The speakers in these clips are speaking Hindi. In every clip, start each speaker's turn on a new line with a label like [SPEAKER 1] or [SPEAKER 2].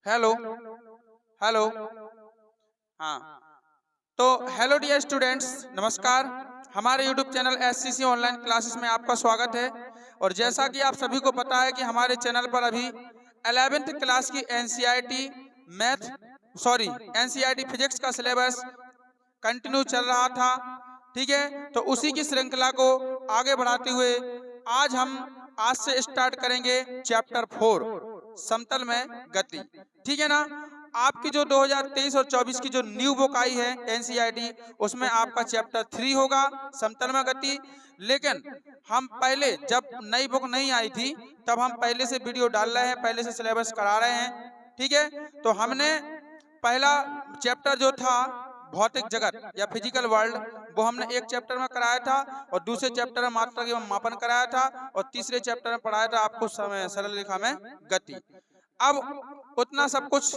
[SPEAKER 1] Hello hello. हाँ, तो हेलो डियर स्टूडेंट्स, नमस्कार। हमारे YouTube channel SCC online classes में आपका स्वागत है। और जैसा कि आप सभी को पता है कि हमारे चैनल पर अभी 11th क्लास की एनसीईआरटी मैथ एनसीईआरटी फिजिक्स का सिलेबस कंटिन्यू चल रहा था। ठीक है, तो उसी की श्रृंखला को आगे बढ़ाते हुए आज से स्टार्ट करेंगे चैप्टर 4 समतल में गति। ठीक है ना। आपकी जो 2023 और 24 की जो न्यू बुक आई है एनसीईआरटी, उसमें आपका चैप्टर 3 होगा समतल में गति। लेकिन हम पहले जब नई बुक नहीं आई थी तब हम पहले से वीडियो डाल रहे हैं, पहले से सिलेबस करा रहे हैं। ठीक है, तो हमने पहला चैप्टर जो था भौतिक जगत या फिजिकल वर्ल्ड, वो हमने एक चैप्टर में कराया था, और दूसरे चैप्टर में मात्रा एवं मापन कराया था, और तीसरे चैप्टर में पढ़ाया था आपको सरल रेखा में गति। अब उतना सब कुछ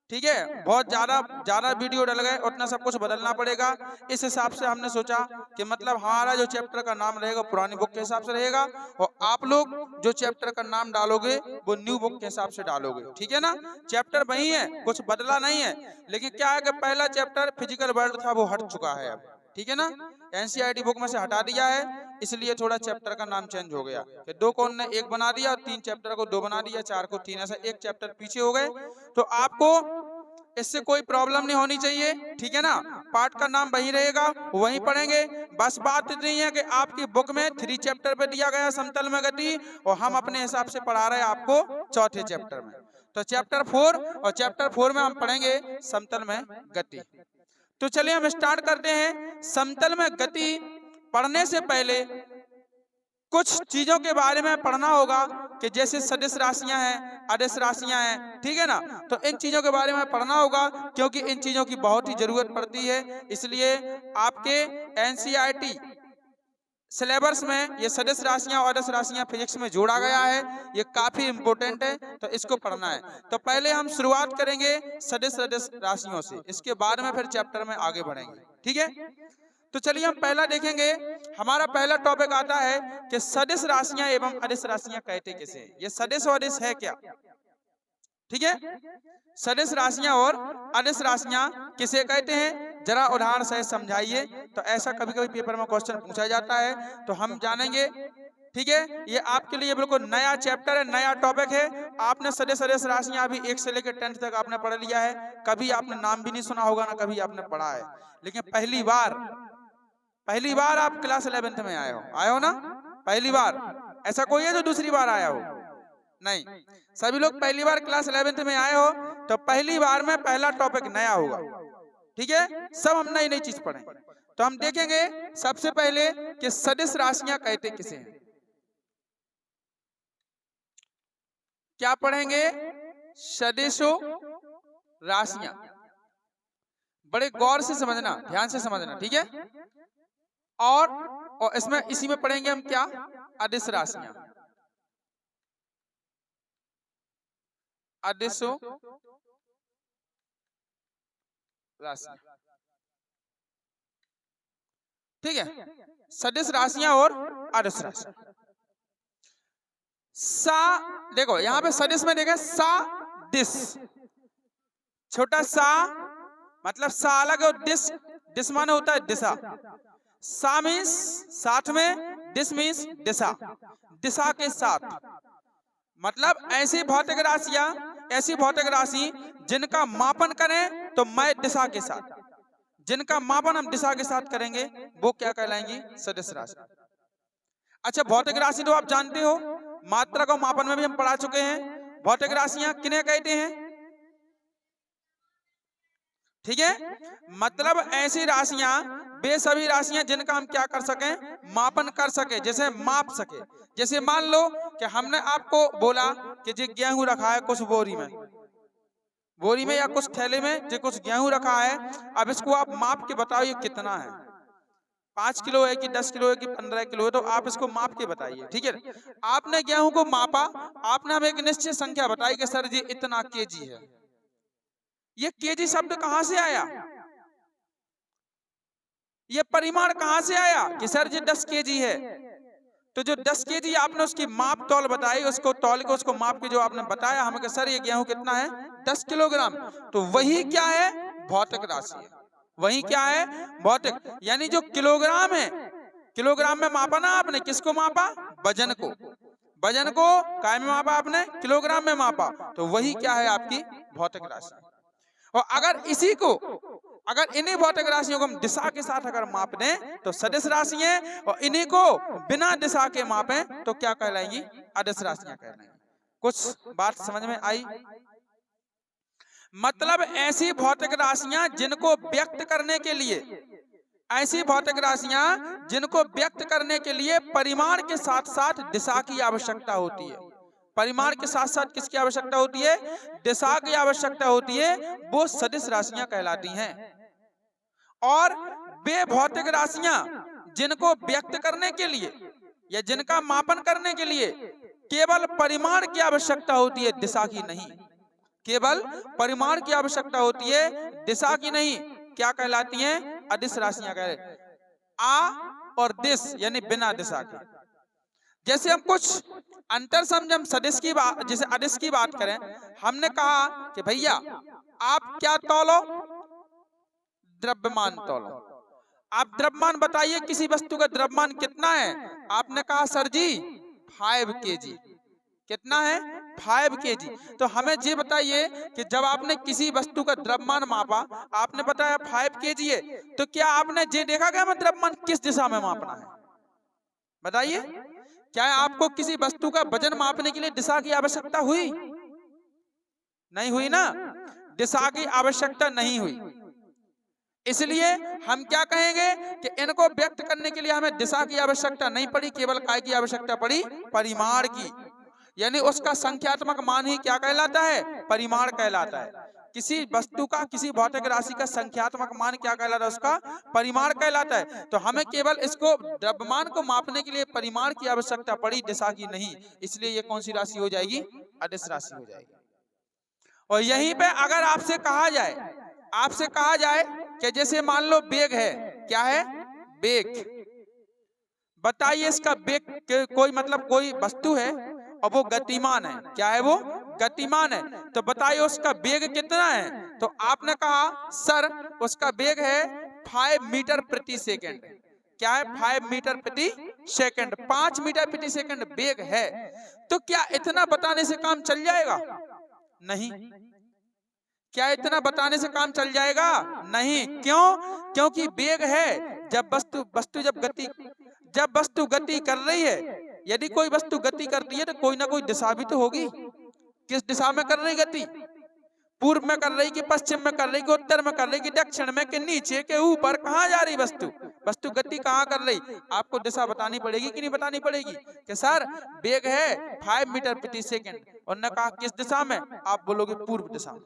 [SPEAKER 1] ठीक है, बहुत ज्यादा वीडियो डल गए, उतना सब कुछ बदलना पड़ेगा। इस हिसाब से हमने सोचा कि मतलब हमारा जो चैप्टर का नाम रहेगा पुरानी बुक के हिसाब से रहेगा, और आप लोग जो चैप्टर का नाम डालोगे वो न्यू बुक के हिसाब से डालोगे। ठीक है ना। चैप्टर वही है, कुछ बदला नहीं है, लेकिन क्या है कि पहला चैप्टर फिजिकल वर्ल्ड था वो हट चुका है अब। ठीक है ना, एनसीईआरटी बुक में से हटा दिया है, इसलिए थोड़ा चैप्टर का नाम चेंज हो गया कि दो कौन ने एक बना दिया, और 3 चैप्टर को 2 बना दिया, 4 को 3, ऐसा एक चैप्टर पीछे हो गए। तो आपको इससे कोई प्रॉब्लम नहीं होनी चाहिए। ठीक है ना, पार्ट का नाम वही रहेगा, वही पढ़ेंगे। बस बात इतनी है कि आपकी बुक में 3 चैप्टर पे दिया गया समतल में गति, और हम अपने हिसाब से पढ़ा रहे हैं आपको चौथे चैप्टर में। तो चैप्टर 4, और चैप्टर 4 में हम पढ़ेंगे समतल में गति। तो चलिए हम स्टार्ट करते हैं। समतल में गति पढ़ने से पहले कुछ चीजों के बारे में पढ़ना होगा कि जैसे सदिश राशियां हैं, अदिश राशियां हैं। ठीक है ना, तो इन चीजों के बारे में पढ़ना होगा, क्योंकि इन चीजों की बहुत ही जरूरत पड़ती है। इसलिए आपके एनसीईआरटी सिलेबस में ये सदिश राशियां और अदिश राशियां फिजिक्स में जोड़ा गया है, ये काफी इंपॉर्टेंट है, तो इसको पढ़ना है। तो पहले हम शुरुआत करेंगे सदिश अदिश राशियों से, इसके बाद में फिर चैप्टर में आगे बढ़ेंगे। ठीक है, तो चलिए हम पहला देखेंगे। हमारा पहला टॉपिक आता है कि सदिश राशियां एवं अदिश राशियां कहते किसे हैं। ये सदिश और अदिश है क्या? ठीक है, सदिश राशियां और अदिश राशियां किसे कहते हैं, जरा उदाहरण से समझाइए। तो ऐसा कभी कभी पेपर में क्वेश्चन पूछा जाता है, तो हम जानेंगे। ठीक है, ये आपके लिए बिल्कुल नया चैप्टर है, नया टॉपिक है। आपने सदिश अदिश राशियां अभी 1 से लेकर 10th तक आपने पढ़ लिया है, कभी आपने नाम भी नहीं सुना होगा, ना कभी आपने पढ़ा है। लेकिन पहली बार आप क्लास 11th में आए हो ना? पहली बार। ऐसा कोई है जो दूसरी बार आया हो? नहीं, सभी लोग पहली बार क्लास 11th में आए हो। तो पहली बार में पहला टॉपिक नया होगा। ठीक है, सब हम नई नई चीज पढ़ेंगे। तो हम देखेंगे सबसे पहले कि सदिश राशियां कहते किसे हैं। क्या पढ़ेंगे? सदिशो राशियां। बड़े गौर से समझना, ध्यान से समझना। ठीक है, और इसमें इसी में पढ़ेंगे हम क्या? अदिश राशियां। अदिशो राशियां। ठीक है, सदिश राशियां और अदिश राशियां। सा, देखो यहां पे सदिश में देखें सा दिस, छोटा सा मतलब सा अलग और डिस माने होता है दिशा। सा मीन्स साथ में, डिस मीन्स दिशा, दिशा के साथ। मतलब ऐसी भौतिक राशि जिनका मापन करें तो मैं दिशा के साथ, जिनका मापन हम दिशा के साथ करेंगे वो क्या कहलाएंगी? सदिश राशि। अच्छा, भौतिक राशि तो आप जानते हो, मात्रा को मापन में भी हम पढ़ा चुके हैं। भौतिक राशियां किन्हें कहते हैं? ठीक है, मतलब ऐसी राशियां, वे सभी राशियां जिनका हम क्या कर सकें? मापन कर सके, जैसे माप सके। जैसे मान लो कि हमने आपको बोला कि जी गेहूं रखा है कुछ बोरी में या कुछ थैले में, जो कुछ गेहूं रखा है। अब इसको आप माप के बताओ ये कितना है, 5 किलो है कि 10 किलो है कि 15 किलो है, तो आप इसको माप के बताइए। ठीक है, आपने गेहूं को मापा, आपने हमें एक निश्चित संख्या बताई कि सर जी इतना केजी है। ये केजी शब्द कहां से आया? ये परिमाण कहां से आया कि सर जी 10 केजी है? तो जो 10 केजी आपने उसकी माप तौल बताई, उसको तौल के उसको माप के जो आपने बताया हमें कि सर ये गेहूं कितना है? 10 किलोग्राम, तो वही क्या है, भौतिक राशि है। वही क्या है, भौतिक। यानी जो किलोग्राम है, किलोग्राम में मापा ना आपने, किसको मापा, वजन को। वजन को काय में मापा आपने, किलोग्राम में मापा, तो वही क्या है, आपकी भौतिक राशि। और अगर इसी को, अगर इन्हीं भौतिक राशियों को हम दिशा के साथ अगर माप दें तो सदिश राशियां, और इन्हीं को बिना दिशा के मापें तो क्या कहलाएंगी, अदिश राशियां कहलाएंगी। कुछ बात समझ में आई? मतलब ऐसी भौतिक राशियां जिनको व्यक्त करने के लिए, ऐसी भौतिक राशियां जिनको व्यक्त करने के लिए परिमाण के साथ साथ दिशा की आवश्यकता होती है। परिमाण के साथ साथ किसकी आवश्यकता होती है, दिशा की आवश्यकता होती है, वो सदिश राशियां कहलाती हैं। और वे भौतिक राशियां जिनको व्यक्त करने के लिए या जिनका मापन करने के लिए केवल परिमाण की आवश्यकता होती है, दिशा की नहीं। केवल परिमाण की आवश्यकता होती है, दिशा की नहीं, क्या कहलाती हैं, अदिश राशियां कहलाती। आ और दिश यानी बिना दिशा के। जैसे हम कुछ अंतर समझ, हम सदिश की बात, जैसे अदिश की बात करें, हमने कहा कि भैया आप क्या तौलो, द्रव्यमान तौलो। आप द्रव्यमान बताइए, किसी वस्तु का द्रव्यमान कितना है। आपने कहा सर जी 5 kg। कितना है, 5 kg। तो हमें ये बताइए कि जब आपने किसी वस्तु का द्रव्यमान मापा, आपने बताया 5 kg है, तो क्या आपने ये देखा कि हमें द्रव्यमान किस दिशा में मापना है? बताइए, क्या आपको किसी वस्तु का वजन मापने के लिए दिशा की आवश्यकता हुई? नहीं हुई ना, दिशा की आवश्यकता नहीं हुई। इसलिए हम क्या कहेंगे कि इनको व्यक्त करने के लिए हमें दिशा की आवश्यकता नहीं पड़ी, केवल काय की आवश्यकता पड़ी, परिमाण की। यानी उसका संख्यात्मक मान ही क्या कहलाता है, परिमाण कहलाता है। किसी वस्तु का, किसी भौतिक राशि का संख्यात्मक मान क्या कहलाता है, उसका परिमाण कहलाता है। तो हमें केवल इसको, द्रव्यमान को मापने के लिए परिमाण की आवश्यकता पड़ी, दिशा की नहीं। इसलिए ये कौन सी राशि हो जाएगी, अदिश राशि हो जाएगी। और यहीं पे अगर आपसे कहा जाए, आपसे कहा जाए कि जैसे मान लो वेग है, क्या है, वेग। बताइए इसका वेग, कोई मतलब कोई वस्तु है और वो गतिमान है, क्या है, वो गतिमान है, तो बताइए उसका वेग कितना है। तो आपने कहा सर उसका वेग है 5 मीटर प्रति सेकंड। क्या है, 5 मीटर प्रति सेकंड, 5 मीटर प्रति सेकंड वेग है। तो क्या इतना बताने से काम चल जाएगा? नहीं। क्या इतना बताने से काम चल जाएगा? नहीं। क्यों? क्योंकि वेग है, जब वस्तु जब वस्तु गति कर रही है, यदि कोई वस्तु गति करती है तो कोई ना कोई दिशा भी तो होगी। किस दिशा में कर रही गति? पूर्व में कर रही कि पश्चिम में कर रही कि उत्तर में कर रही कि दक्षिण में कि नीचे के ऊपर, कहाँ जा रही वस्तु? वस्तु गति कहाँ कर रही? आपको दिशा बतानी पड़ेगी कि नहीं बतानी पड़ेगी कि सर वेग है 5 मीटर प्रति सेकंड। उन्होंने कहा किस दिशा में? आप बोलोगे पूर्व दिशा में।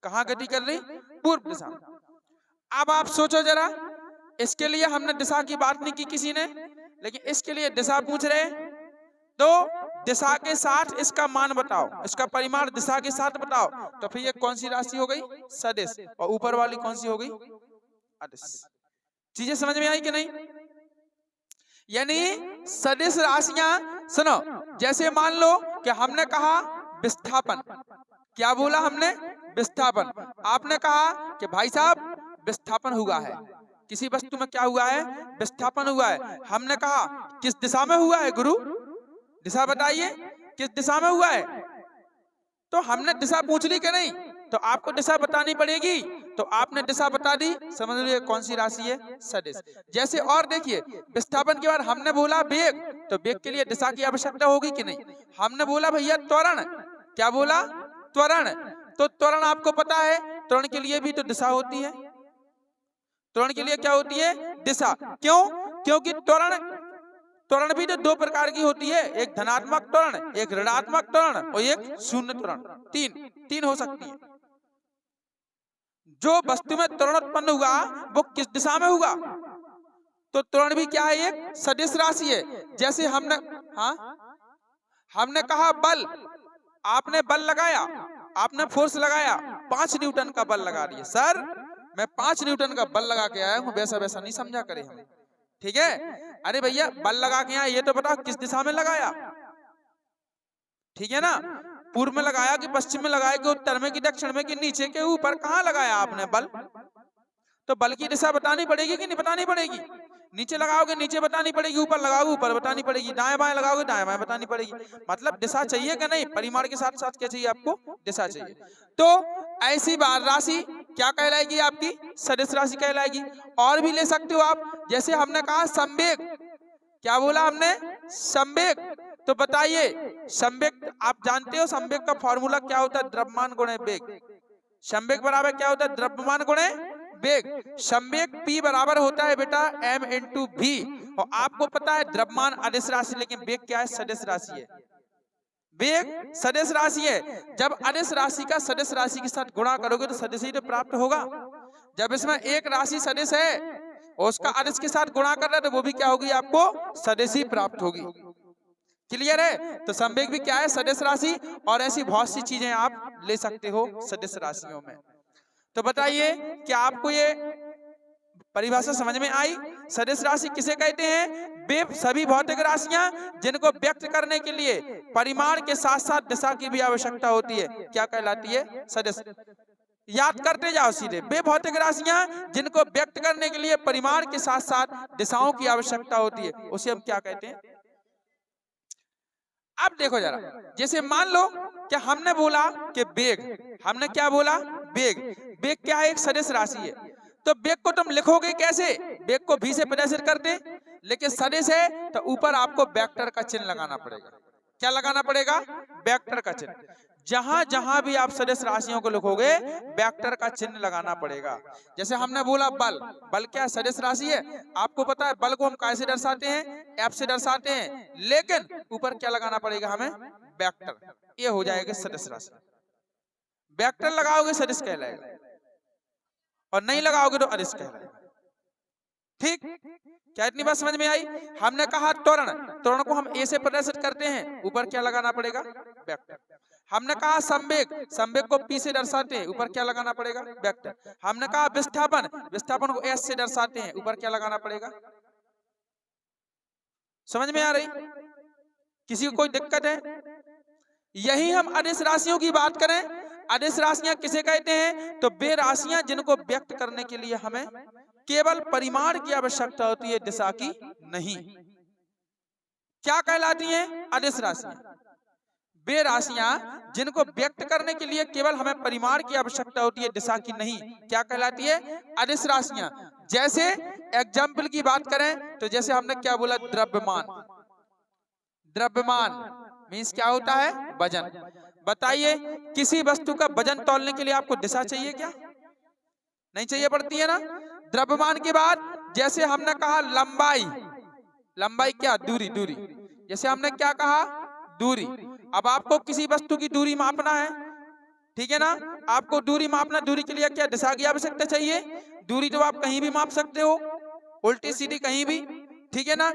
[SPEAKER 1] कहाँ गति कर रही? पूर्व दिशा में। अब आप सोचो जरा, इसके लिए हमने दिशा की बात नहीं की किसी ने, लेकिन इसके लिए दिशा पूछ रहे, तो दिशा के साथ इसका मान बताओ, इसका परिमाण दिशा के साथ बताओ। तो फिर ये कौन सी राशि हो गई? सदिश। और ऊपर वाली कौन सी हो गई? अदिश। चीजें समझ में आई कि नहीं? यानी सदिश राशियां, सुनो, जैसे मान लो कि हमने कहा विस्थापन। क्या बोला हमने? विस्थापन। आपने कहा कि भाई साहब विस्थापन हुआ है, किसी वस्तु में क्या हुआ है? विस्थापन हुआ है। हमने कहा किस दिशा में हुआ है गुरु? दिशा बताइए, किस दिशा में हुआ है? तो हमने दिशा पूछ ली कि नहीं? तो आपको दिशा बतानी पड़ेगी। तो आपने दिशा बता दी, समझ लीजिए कौन सी राशि है? सदिश। जैसे और देखिए, विस्थापन के बाद हमने बोला वेग, तो वेग के लिए दिशा की आवश्यकता होगी कि नहीं? हमने बोला भैया त्वरण। क्या बोला? त्वरण। तो त्वरण आपको पता है, त्वरण के लिए भी तो दिशा होती है। त्वरण के लिए क्या होती है? दिशा। क्यों? क्योंकि त्वरण भी तो 2 प्रकार की होती है, एक धनात्मक त्वरण, एक ऋणात्मक त्वरण और एक शून्य त्वरण। तीन हो सकती है। जो वस्तु में त्वरण उत्पन्न हुआ वो किस दिशा में हुआ? तो त्वरण भी क्या है? एक सदिश राशि है। जैसे हमने कहा बल, आपने बल लगाया, आपने फोर्स लगाया, 5 न्यूटन का बल लगा दिया। सर मैं 5 न्यूटन का बल लगा के आया हूं, वैसा वैसा नहीं समझा करे हमें, ठीक है? अरे भैया बल लगा के आया, ये तो बताओ किस दिशा में लगाया, ठीक है ना? पूर्व में लगाया कि पश्चिम में लगाया कि उत्तर में कि दक्षिण में कि नीचे के ऊपर, कहाँ लगाया आपने बल? तो बल की दिशा बतानी पड़ेगी कि नहीं बतानी पड़ेगी? नीचे लगाओगे नीचे बतानी पड़ेगी, ऊपर लगाओगे ऊपर बतानी पड़ेगी, दाएं बाएं लगाओगे दाएं बाएं बतानी पड़ेगी। मतलब दिशा चाहिए कि नहीं? परिमाण के साथ साथ क्या चाहिए आपको? दिशा चाहिए। तो ऐसी बार राशि क्या कहलाएगी? आपकी सदिश राशि कहलाएगी। और भी ले सकते हो आप, जैसे हमने कहा संवेग, क्या बोला हमने? संवेग। तो बताइए संवेग आप जानते हो संवेग का फॉर्मूला क्या होता है? द्रव्यमान गुणे वेग। संवेग बराबर क्या होता है? द्रव्यमान गुणे वेग। संवेग P बराबर होता है बेटा m इंटू v। और आपको पता है द्रव्यमान अदिश राशि, लेकिन वेग क्या है? सदिश राशि है। वेग सदिश राशि है। जब अदिश राशि का सदिश राशि के साथ गुणा करोगे तो सदिश ही तो प्राप्त होगा। जब इसमें एक राशि सदिश है और उसका अदिश के साथ गुणा कर रहे हैं तो वो भी क्या होगी? आपको सदिश ही प्राप्त होगी। क्लियर है? तो संवेग भी क्या है? सदिश राशि। और ऐसी बहुत सी चीजें आप ले सकते हो सदिश राशियों में। तो बताइए क्या आपको ये परिभाषा समझ में आई? सदिश राशि किसे कहते हैं? वे सभी भौतिक राशियां जिनको व्यक्त करने के लिए परिमाण के साथ साथ दिशा की भी आवश्यकता होती है, क्या कहलाती है? सदिश। याद करते जाओ सीधे, वे भौतिक राशियां जिनको व्यक्त करने के लिए परिमाण के साथ साथ दिशाओं की आवश्यकता होती है, उसे हम क्या कहते हैं? अब देखो जरा, जैसे मान लो कि हमने बोला कि वेग, हमने क्या बोला? वेग। वेग क्या है? एक सदिश राशि है। तो वेग को तुम लिखोगे कैसे? वेग को v से प्रदर्शित करते, लेकिन सदिश है तो ऊपर आपको वेक्टर का चिन्ह लगाना पड़ेगा। क्या लगाना पड़ेगा? वेक्टर का चिन्ह। जहां जहां भी आप सदिश राशियों को लिखोगे वेक्टर का चिन्ह लगाना पड़ेगा। जैसे हमने बोला बल, बल क्या सदिश राशि है? आपको पता है बल को हम कैसे दर्शाते हैं? F से दर्शाते हैं, लेकिन ऊपर क्या लगाना पड़ेगा हमें? वेक्टर। ये हो जाएगा सदिश राशि। वेक्टर लगाओगे सदिश कहलाएगा और नहीं लगाओगे तो अदिश कहलाएगा। ठीक? क्या इतनी बात समझ में आई? हमने कहा त्वरण, त्वरण को हम ए से प्रदर्शित करते हैं, ऊपर क्या लगाना पड़ेगा? वेक्टर। हमने कहा संवेग, संवेग को P से दर्शाते हैं, ऊपर क्या लगाना पड़ेगा? वेक्टर। हमने कहा विस्थापन, विस्थापन को S से दर्शाते हैं, ऊपर क्या लगाना पड़ेगा? समझ में आ रही? किसी को कोई दिक्कत है? यही हम अदिश राशियों की बात करें, अदिश राशियां किसे कहते हैं? तो वे राशियां जिनको व्यक्त करने के लिए हमें केवल परिमाण की आवश्यकता होती है, दिशा की नहीं। क्या कहलाती हैं? अदिश राशियां। वे राशियां जिनको व्यक्त करने के लिए केवल हमें परिमाण की आवश्यकता होती है, दिशा की नहीं, क्या कहलाती है? अदिश राशियां। जैसे एग्जाम्पल की बात करें तो जैसे हमने क्या बोला? द्रव्यमान। द्रव्यमान मीन्स क्या होता है? वजन। बताइए किसी वस्तु का वजन तौलने के लिए आपको दिशा चाहिए क्या? नहीं चाहिए पड़ती है ना? द्रव्यमान के बाद जैसे हमने कहा लंबाई, लंबाई क्या? दूरी, दूरी। जैसे हमने क्या कहा? दूरी। अब आपको किसी वस्तु की दूरी मापना है, ठीक है ना? आपको दूरी मापना, दूरी के लिए क्या? दिशा की आवश्यकता चाहिए। दूरी तो आप कहीं भी माप सकते हो, उल्टी सीधी कहीं भी, ठीक है ना?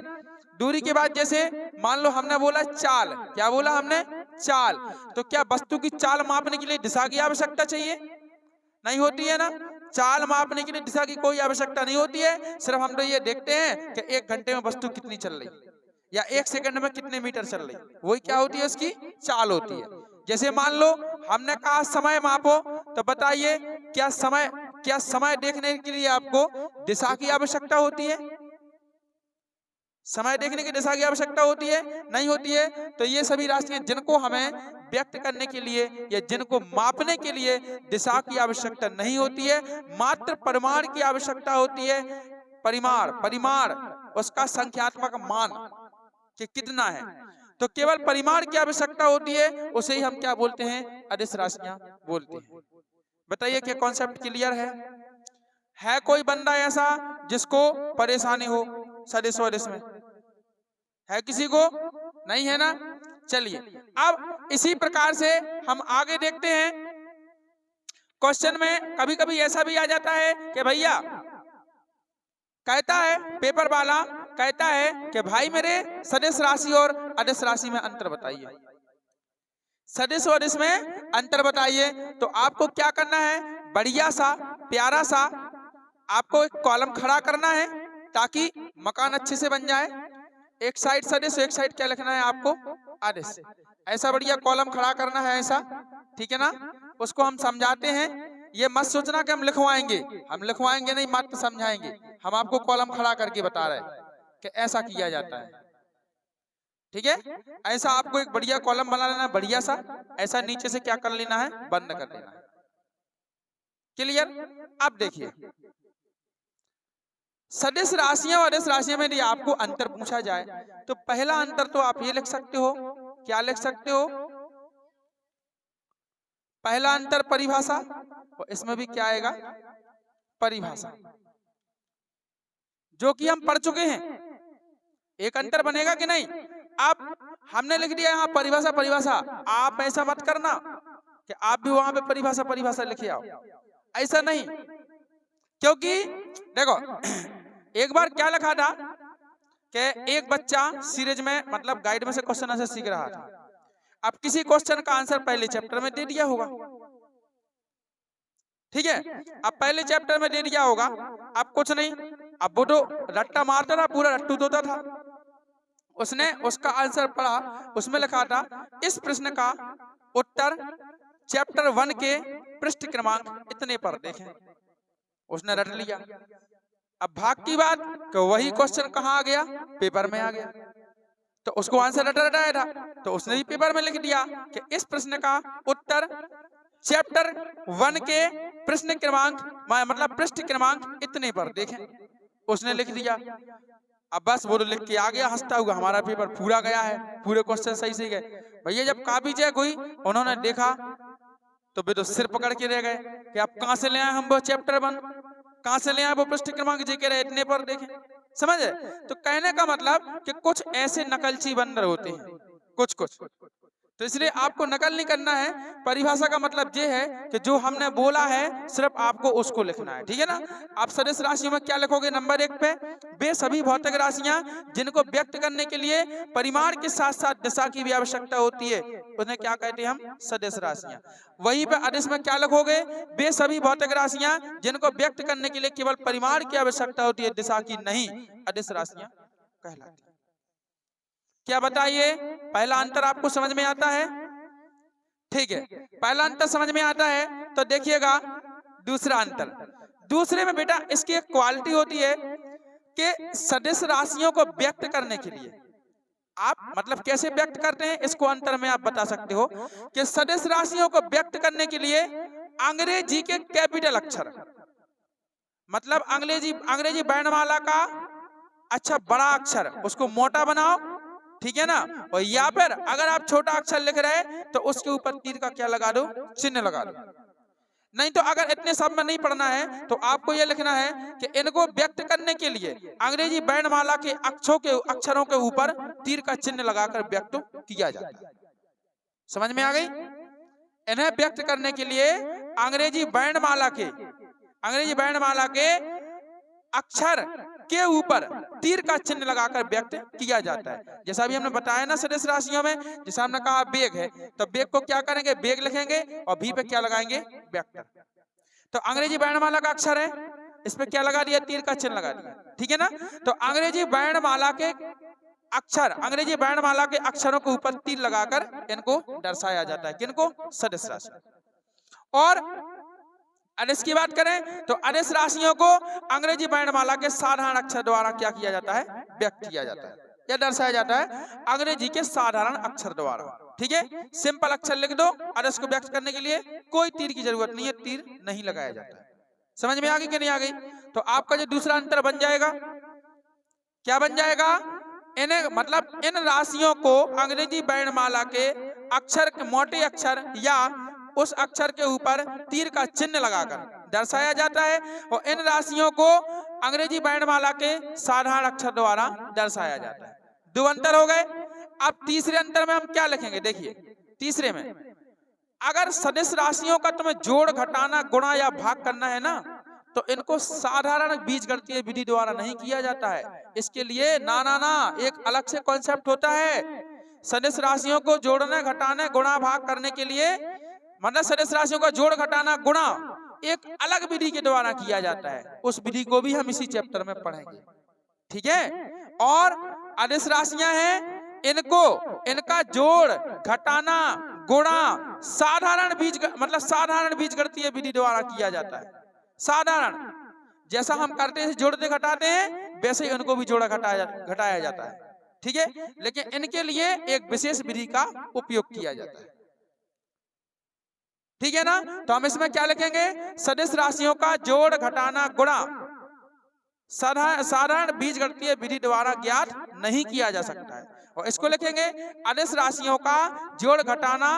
[SPEAKER 1] दूरी के बाद जैसे मान लो हमने बोला चाल, क्या बोला हमने? चाल। तो क्या वस्तु की चाल मापने के लिए दिशा की आवश्यकता चाहिए? नहीं होती है ना? चाल मापने के लिए दिशा की कोई आवश्यकता नहीं होती है। सिर्फ हम तो ये देखते हैं कि 1 घंटे में वस्तु कितनी चल रही या 1 सेकंड में कितने मीटर चल रही, वही क्या होती है? उसकी चाल होती है। जैसे मान लो हमने कहा समय मापो, तो बताइए क्या समय देखने के लिए आपको दिशा की आवश्यकता होती है? समय देखने की दिशा की आवश्यकता होती है? नहीं होती है। तो ये सभी राशियां जिनको हमें व्यक्त करने के लिए या जिनको मापने के लिए दिशा की आवश्यकता नहीं होती है, मात्र परिमाण की आवश्यकता होती है। परिमाण, परिमाण उसका संख्यात्मक मान कि कितना है, तो केवल परिमाण की आवश्यकता होती है, उसे ही हम क्या बोलते हैं? अदिश राशियां बोलते हैं। बताइए क्या कॉन्सेप्ट क्लियर है? कोई बंदा ऐसा जिसको परेशानी हो सदिश वदिश में? है किसी को? नहीं है ना? चलिए अब इसी प्रकार से हम आगे देखते हैं। क्वेश्चन में कभी कभी ऐसा भी आ जाता है कि भैया कहता है, पेपर वाला कहता है कि भाई मेरे सदिश राशि और अदिश राशि में अंतर बताइए, सदिश और अदिश में अंतर बताइए। तो आपको क्या करना है? बढ़िया सा प्यारा सा आपको एक कॉलम खड़ा करना है ताकि मकान अच्छे से बन जाए। एक साइड सदिश, एक साइड क्या लिखना है आपको? अदिश। ऐसा बढ़िया कॉलम खड़ा करना है ऐसा, ठीक है ना। उसको हम समझाते हैं, ये मत सोचना कि हम लिखवाएंगे नहीं, मात्र समझाएंगे। हम आपको कॉलम खड़ा करके बता रहे हैं कि ऐसा किया जाता है, ठीक है। ऐसा आपको एक बढ़िया कॉलम बना लेना है, बढ़िया सा। ऐसा नीचे से क्या कर लेना है, बंद कर लेना है। क्लियर। अब देखिए, सदिश राशियां और अदिश राशियां में यदि आपको अंतर पूछा जाए तो पहला अंतर तो आप ये लिख सकते हो, क्या लिख सकते हो, पहला अंतर परिभाषा, और इसमें भी क्या आएगा, परिभाषा, जो कि हम पढ़ चुके हैं। एक अंतर बनेगा कि नहीं। अब हमने लिख दिया यहाँ परिभाषा परिभाषा, आप ऐसा मत करना कि आप भी वहां पे परिभाषा परिभाषा लिखे आओ, ऐसा नहीं। क्योंकि देखो एक बार क्या लिखा था कि एक बच्चा सीरीज में मतलब गाइड में से क्वेश्चन आंसर सीख रहा था। अब किसी क्वेश्चन का आंसर पहले चैप्टर में दे दिया होगा, ठीक है। अब पहले चैप्टर में दे दिया होगा, अब कुछ नहीं, अब वो तो रट्टा मारता था, पूरा रट्टू धोता था। उसने उसका आंसर पढ़ा, उसमें लिखा था इस प्रश्न का उत्तर चैप्टर 1 के पृष्ठ क्रमांक इतने पर देखें। उसने रट लिया। अब भाग की बात कि वही क्वेश्चन कहाँ आ गया, पेपर में आ गया। तो उसको आंसर रटाया था, तो उसने भी पेपर में लिख दिया कि इस प्रश्न का उत्तर चैप्टर 1 के प्रश्न क्रमांक मतलब पृष्ठ क्रमांक इतने पर देखें। उसने लिख दिया। अब बस वो लिख के आ गया हंसता हुआ, हमारा पेपर पूरा गया है, पूरे क्वेश्चन सही से गए। भैया जब कॉपी चेक हुई, उन्होंने देखा तो वे तो सिर पकड़ के रह गए कि आप कहां से ले आए हम वो चैप्टर 1, कहां से ले आए वो पृष्ठ क्रमांक जी के रहे इतने पर देखें। समझे। तो कहने का मतलब कि कुछ ऐसे नकलची बंदर होते हैं, कुछ। तो इसलिए आपको नकल नहीं करना है। परिभाषा का मतलब ये है कि जो हमने बोला है सिर्फ आपको उसको लिखना है, ठीक है ना। आप सदिश राशियों में क्या लिखोगे, नंबर 1 पे, वे सभी भौतिक राशियां जिनको व्यक्त करने के लिए परिमाण के साथ साथ दिशा की भी आवश्यकता होती है, उन्हें क्या कहते हैं हम, सदिश राशियां। वहीं पे अदिश में क्या लिखोगे, वे सभी भौतिक राशियां जिनको व्यक्त करने के लिए केवल परिमाण की आवश्यकता होती है, दिशा की नहीं, अदिश राशियां कहलाती है। क्या बताइए, पहला अंतर आपको समझ में आता है, ठीक है। पहला अंतर समझ में आता है तो देखिएगा दूसरा अंतर। दूसरे में बेटा इसकी एक क्वालिटी होती है कि सदिश राशियों को व्यक्त करने के लिए आप मतलब कैसे व्यक्त करते हैं, इसको अंतर में आप बता सकते हो कि सदिश राशियों को व्यक्त करने के लिए अंग्रेजी के कैपिटल अक्षर मतलब अंग्रेजी वर्णमाला का अच्छा बड़ा अक्षर उसको मोटा बनाओ, ठीक है ना। और या फिर अगर आप छोटा अक्षर लिख रहे हैं तो उसके ऊपर तीर का क्या लगा दो, चिन्ह लगा दो। नहीं तो अगर इतने सब में नहीं पढ़ना है तो आपको यह लिखना है कि इनको व्यक्त करने के लिए अंग्रेजी वर्णमाला के अक्षरों के ऊपर तीर का चिन्ह लगाकर व्यक्त किया जाता है। समझ में आ गई। इन्हें व्यक्त करने के लिए अंग्रेजी वर्णमाला के अक्षर के ऊपर तीर का चिन्ह लगाकर व्यक्त किया जाता है। जैसा भी हमने बताया ना सदिश राशियों में, जैसा हमने कहा बेग है तो बेग को क्या करेंगे, बेग लिखेंगे और भी पे क्या लगाएंगे, वेक्टर। तो अंग्रेजी वर्णमाला का अक्षर है, इस पे क्या लगा दिया, तीर का चिन्ह लगा दिया, ठीक है ना। तो अंग्रेजी वर्णमाला के अक्षरों के ऊपर तीर लगाकर इनको दर्शाया जाता है, किनको, सदिश राशि। और अदिश की बात करें तो अदिश राशियों को अंग्रेजी वर्णमाला के साधारण अक्षर द्वारा क्या किया जाता है, व्यक्त किया जाता है या दर्शाया जाता है, अंग्रेजी के साधारण अक्षर द्वारा, ठीक है। सिंपल अक्षर लिख दो, अदिश को व्यक्त करने के लिए कोई तीर की जरूरत नहीं है, तीर नहीं लगाया जाता है। समझ में आ गई कि नहीं आ गई। तो आपका जो दूसरा अंतर बन जाएगा, क्या बन जाएगा, इन्हें मतलब इन राशियों को अंग्रेजी वर्णमाला के अक्षर के मोटे अक्षर या उस अक्षर के ऊपर तीर का चिन्ह लगाकर दर्शाया जाता है और इन राशियों को अंग्रेजी वर्णमाला के साधारण अक्षर द्वारा दर्शाया जाता है। दो अंतर हो गए। अब तीसरे अंतर में हम क्या लिखेंगे, देखिए तीसरे में अगर सदिश राशियों का तुम्हें जोड़ घटाना गुणा या भाग करना है ना तो इनको साधारण बीजगणितीय विधि द्वारा नहीं किया जाता है। इसके लिए ना एक अलग से कॉन्सेप्ट होता है। सदिश राशियों को जोड़ने घटाने गुणा भाग करने के लिए मतलब सदिश राशियों का जोड़ घटाना गुणा एक अलग विधि के द्वारा किया जाता है, उस विधि को भी हम इसी चैप्टर में पढ़ेंगे, ठीक है। और अदिश राशियां हैं, इनको इनका जोड़ घटाना गुणा साधारण मतलब साधारण बीजगणितीय विधि द्वारा किया जाता है। साधारण जैसा हम करते हैं जोड़ते घटाते हैं वैसे ही उनको भी जोड़ा घटाया जाता है, ठीक है। लेकिन इनके लिए एक विशेष विधि का उपयोग किया जाता है, ठीक है ना। तो हम इसमें क्या लिखेंगे, सदिश राशियों का जोड़ घटाना गुणा साधारण बीजगणितीय विधि द्वारा ज्ञात नहीं किया जा सकता है। और इसको लिखेंगे अदिश राशियों का जोड़ घटाना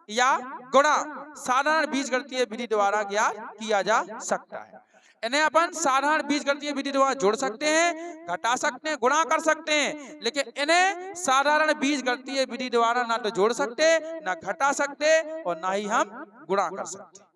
[SPEAKER 1] या गुणा साधारण बीजगणितीय विधि द्वारा ज्ञात किया जा सकता है। इन्हें अपन साधारण बीजगणितीय विधि द्वारा जोड़ सकते हैं, घटा सकते हैं, गुणा कर सकते हैं, लेकिन इन्हें साधारण बीजगणितीय विधि द्वारा ना तो जोड़ सकते, ना घटा सकते और ना ही हम गुणा कर सकते।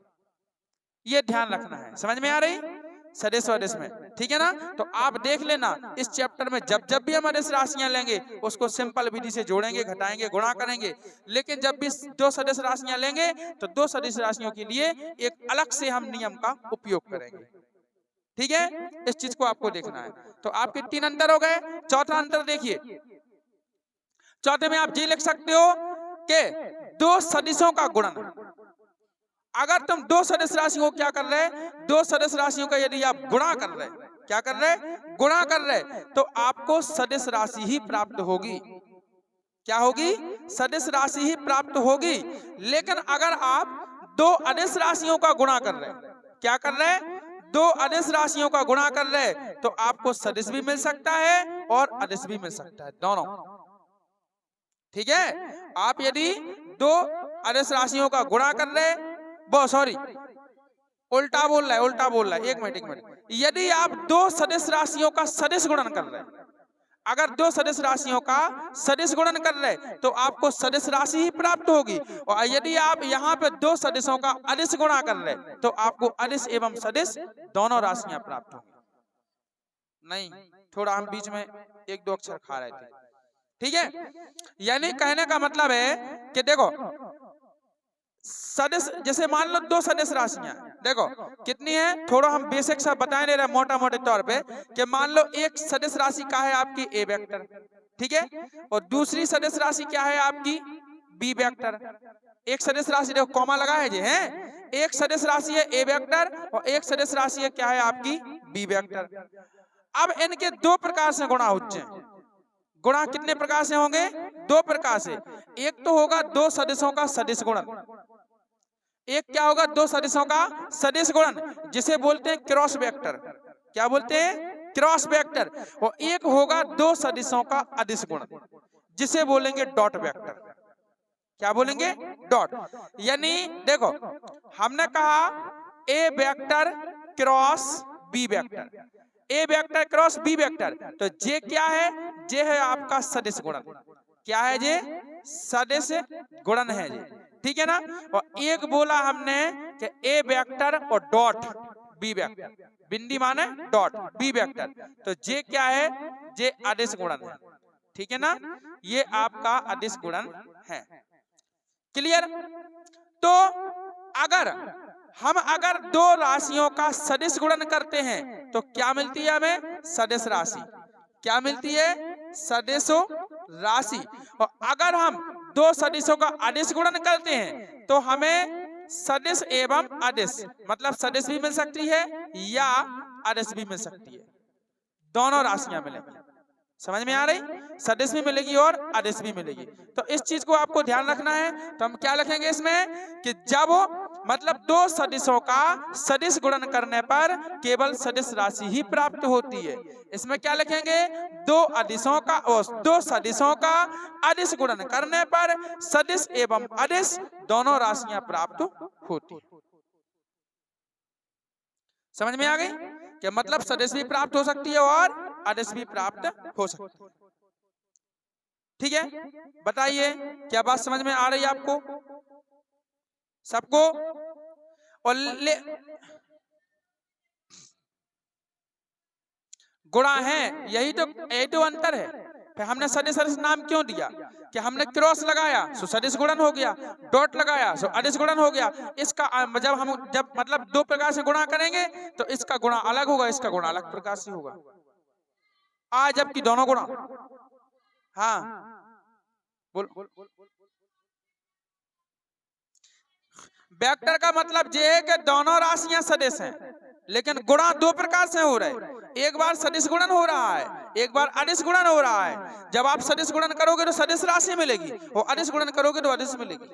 [SPEAKER 1] ये ध्यान रखना है। समझ में आ रही सदिश वदिश में, ठीक है ना। तो आप देख लेना इस चैप्टर में जब जब भी हम अदिश राशियां लेंगे उसको सिंपल विधि से जोड़ेंगे, घटाएंगे, गुणा करेंगे। लेकिन जब भी दो सदिश राशियां लेंगे तो दो सदिश राशियों के लिए एक अलग से हम नियम का उपयोग करेंगे, ठीक है। इस चीज को आपको देखना है। तो आपके 3 अंतर हो गए। चौथा अंतर देखिए, चौथे में आप जी लिख सकते हो कि दो सदिशों का गुणन। अगर तुम दो सदिश राशियों को क्या कर रहे, दो सदिश राशियों का यदि आप गुणा कर रहे, क्या कर रहे, गुणा कर रहे, तो आपको सदिश राशि ही प्राप्त होगी। क्या होगी, सदिश राशि ही प्राप्त होगी। लेकिन अगर आप दो अदिश राशियों का गुणा कर रहे, क्या कर रहे, दो अदिश राशियों का गुणा कर रहे, तो आपको सदिश भी मिल सकता है और अदिश भी मिल सकता है, दोनों, ठीक है। आप यदि दो अदिश राशियों का गुणा कर रहे, सॉरी उल्टा बोल रहा है, एक मिनट। यदि आप दो सदिश राशियों का सदिश गुणन कर रहे, अगर दो सदिश राशियों का सदिश गुणन कर रहे तो आपको सदिश राशि ही प्राप्त होगी। और यदि आप यहाँ पे दो सदिशों का अदिश गुणा कर रहे तो आपको अदिश एवं सदिश दोनों राशियां प्राप्त होंगी। नहीं, थोड़ा हम बीच में एक दो अक्षर खा रहे थे, ठीक है। यानी कहने का मतलब है कि देखो सदिश, जैसे मान लो दो सदिश राशियां, देखो कितनी है, थोड़ा हम बेसिक सा बताए दे रहे मोटा मोटे तौर पे कि मान लो एक सदिश राशि क्या है आपकी ए वेक्टर, ठीक है, और दूसरी सदिश राशि क्या है आपकी बी वेक्टर। एक सदिश राशि देखो कॉमा लगा है जी, है, एक सदिश राशि है ए वेक्टर और एक सदिश राशि है क्या है आपकी बी वेक्टर। अब इनके दो प्रकार से गुणा होते हैं। गुणा कितने प्रकार से होंगे, दो प्रकार से। एक तो होगा दो सदिशों का सदिश गुणन, एक क्या होगा दो सदिशों का सदिश गुणन जिसे बोलते हैं क्रॉस वेक्टर। क्या बोलते हैं, क्रॉस वेक्टर। और एक होगा दो सदिशों का अदिश गुणन जिसे बोलेंगे डॉट वेक्टर। क्या बोलेंगे, डॉट। यानी देखो हमने कहा ए वेक्टर क्रॉस बी वेक्टर, ए वेक्टर क्रॉस बी वेक्टर, तो जे क्या है, जे है आपका सदिश गुणन। क्या है जे, सदिश गुणन है जे, ठीक है ना। और एक बोला हमने कि ए वेक्टर और डॉट बी वेक्टर, बिंदी माने डॉट बी वेक्टर, तो जे क्या है, जे अदिश गुणन है, ठीक है ना। ये आपका अदिश गुणन है, क्लियर। तो अगर दो राशियों का सदिश गुणन करते हैं तो क्या मिलती है हमें, सदिश राशि। क्या मिलती है, सदिश राशि। और अगर हम दो सदिशों का अदिश गुणन करते हैं तो हमें सदिश एवं अदिश, मतलब सदिश भी मिल सकती है या अदिश भी मिल सकती है, दोनों राशियां मिलेंगी। समझ में आ रही, सदिश भी मिलेगी और अदिश भी मिलेगी। तो इस चीज को आपको ध्यान रखना है। तो हम क्या लिखेंगे इसमें कि जब मतलब दो सदिशों का सदिश गुणन करने पर केवल सदिश राशि ही प्राप्त होती है। इसमें क्या लिखेंगे, दो अदिशों का और दो सदिशों का अदिश गुणन करने पर सदिश एवं अदिश दोनों राशियां प्राप्त होती है। समझ में आ गई कि मतलब सदिश भी प्राप्त हो सकती है और अदिश भी प्राप्त हो सकती है, ठीक है। बताइए क्या बात समझ में आ रही है आपको सबको। और गुणा है, यही तो अंतर है। फिर हमने सदिश अदिश नाम क्यों दिया कि हमने क्रॉस लगाया सो सदिश गुणन हो गया, डॉट लगाया सो अदिश गुणन हो गया। इसका जब मतलब दो प्रकार से गुणा करेंगे तो इसका गुणा अलग होगा, इसका गुणा अलग प्रकार से होगा, जबकि दोनों गुणा, हाँ बोल। वेक्टर का मतलब ये है कि दोनों राशियां सदिश हैं, लेकिन गुणा दो प्रकार से हो रहे हैं। एक बार सदिश गुणन हो रहा है, एक बार अदिश गुणन हो रहा है। जब आप सदिश गुणन करोगे तो सदिश राशि मिलेगी, और अदिश गुणन करोगे तो अदिश मिलेगी।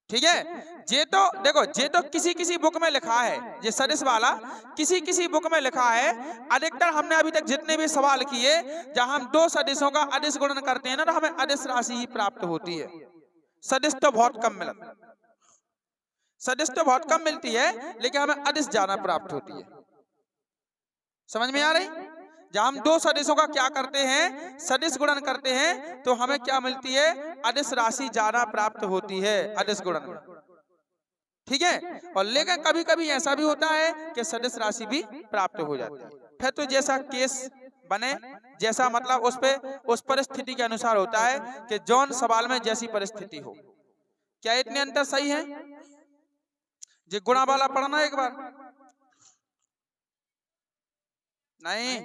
[SPEAKER 1] ठीक है, ये तो देखो, ये तो किसी किसी बुक में लिखा है, ये सदिश वाला किसी किसी बुक में लिखा है। अधिकतर हमने अभी तक जितने भी सवाल किए, जहां हम दो सदिशों का अदिश गुणन करते हैं ना, तो हमें अदिश राशि ही प्राप्त होती है। सदिश तो बहुत कम मिलता, सदिश तो बहुत कम मिलती है, लेकिन हमें अदिश ज्यादा प्राप्त होती है। समझ में आ रही? जब हम दो सदिशों का क्या करते हैं, सदिश गुणन करते हैं, तो हमें क्या मिलती है, अदिश राशि ज्यादा प्राप्त होती है अदिश गुणन में। ठीक है, और लेकिन कभी कभी ऐसा भी होता है कि सदिश राशि भी प्राप्त हो जाती है। फिर तो जैसा केस बने, जैसा मतलब उस परिस्थिति के अनुसार होता है कि जौन सवाल में जैसी परिस्थिति हो। क्या इतने अंतर सही है? जी गुणा वाला पढ़ना एक बार, नहीं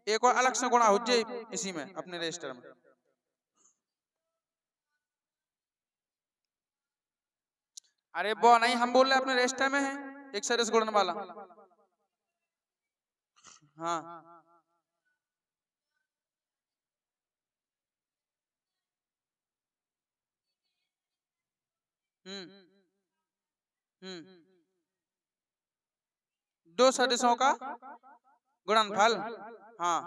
[SPEAKER 1] एक और अलग से गुणा हो जाए इसी में अपने रजिस्टर में। अरे वो नहीं, हम बोल रहे अपने रजिस्टर में है एक सदिश गुणन वाला। हाँ दो सदिशों का गुणनफल। हाँ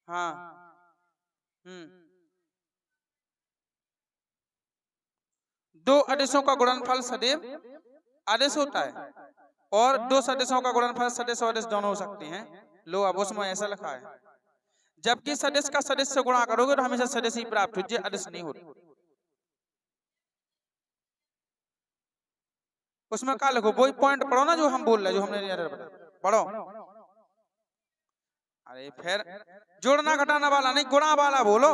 [SPEAKER 1] हाँ दो अदिशों का गुणनफल सदैव अदिश होता है, और दो सदिशों का गुणनफल सदिश और अदिश दोनों हो सकते हैं। लो अब उसमें ऐसा लिखा है, जबकि सदिश का सदिश से गुणा करोगे तो हमेशा सदिश ही प्राप्त हो जाए, अदिश नहीं होती। उसमें क्या लिखो, वही पॉइंट पढ़ो ना जो हम बोल रहे, जो हमने पढ़ो। अरे फिर जोड़ना घटाना वाला नहीं, गुणा वाला बोलो।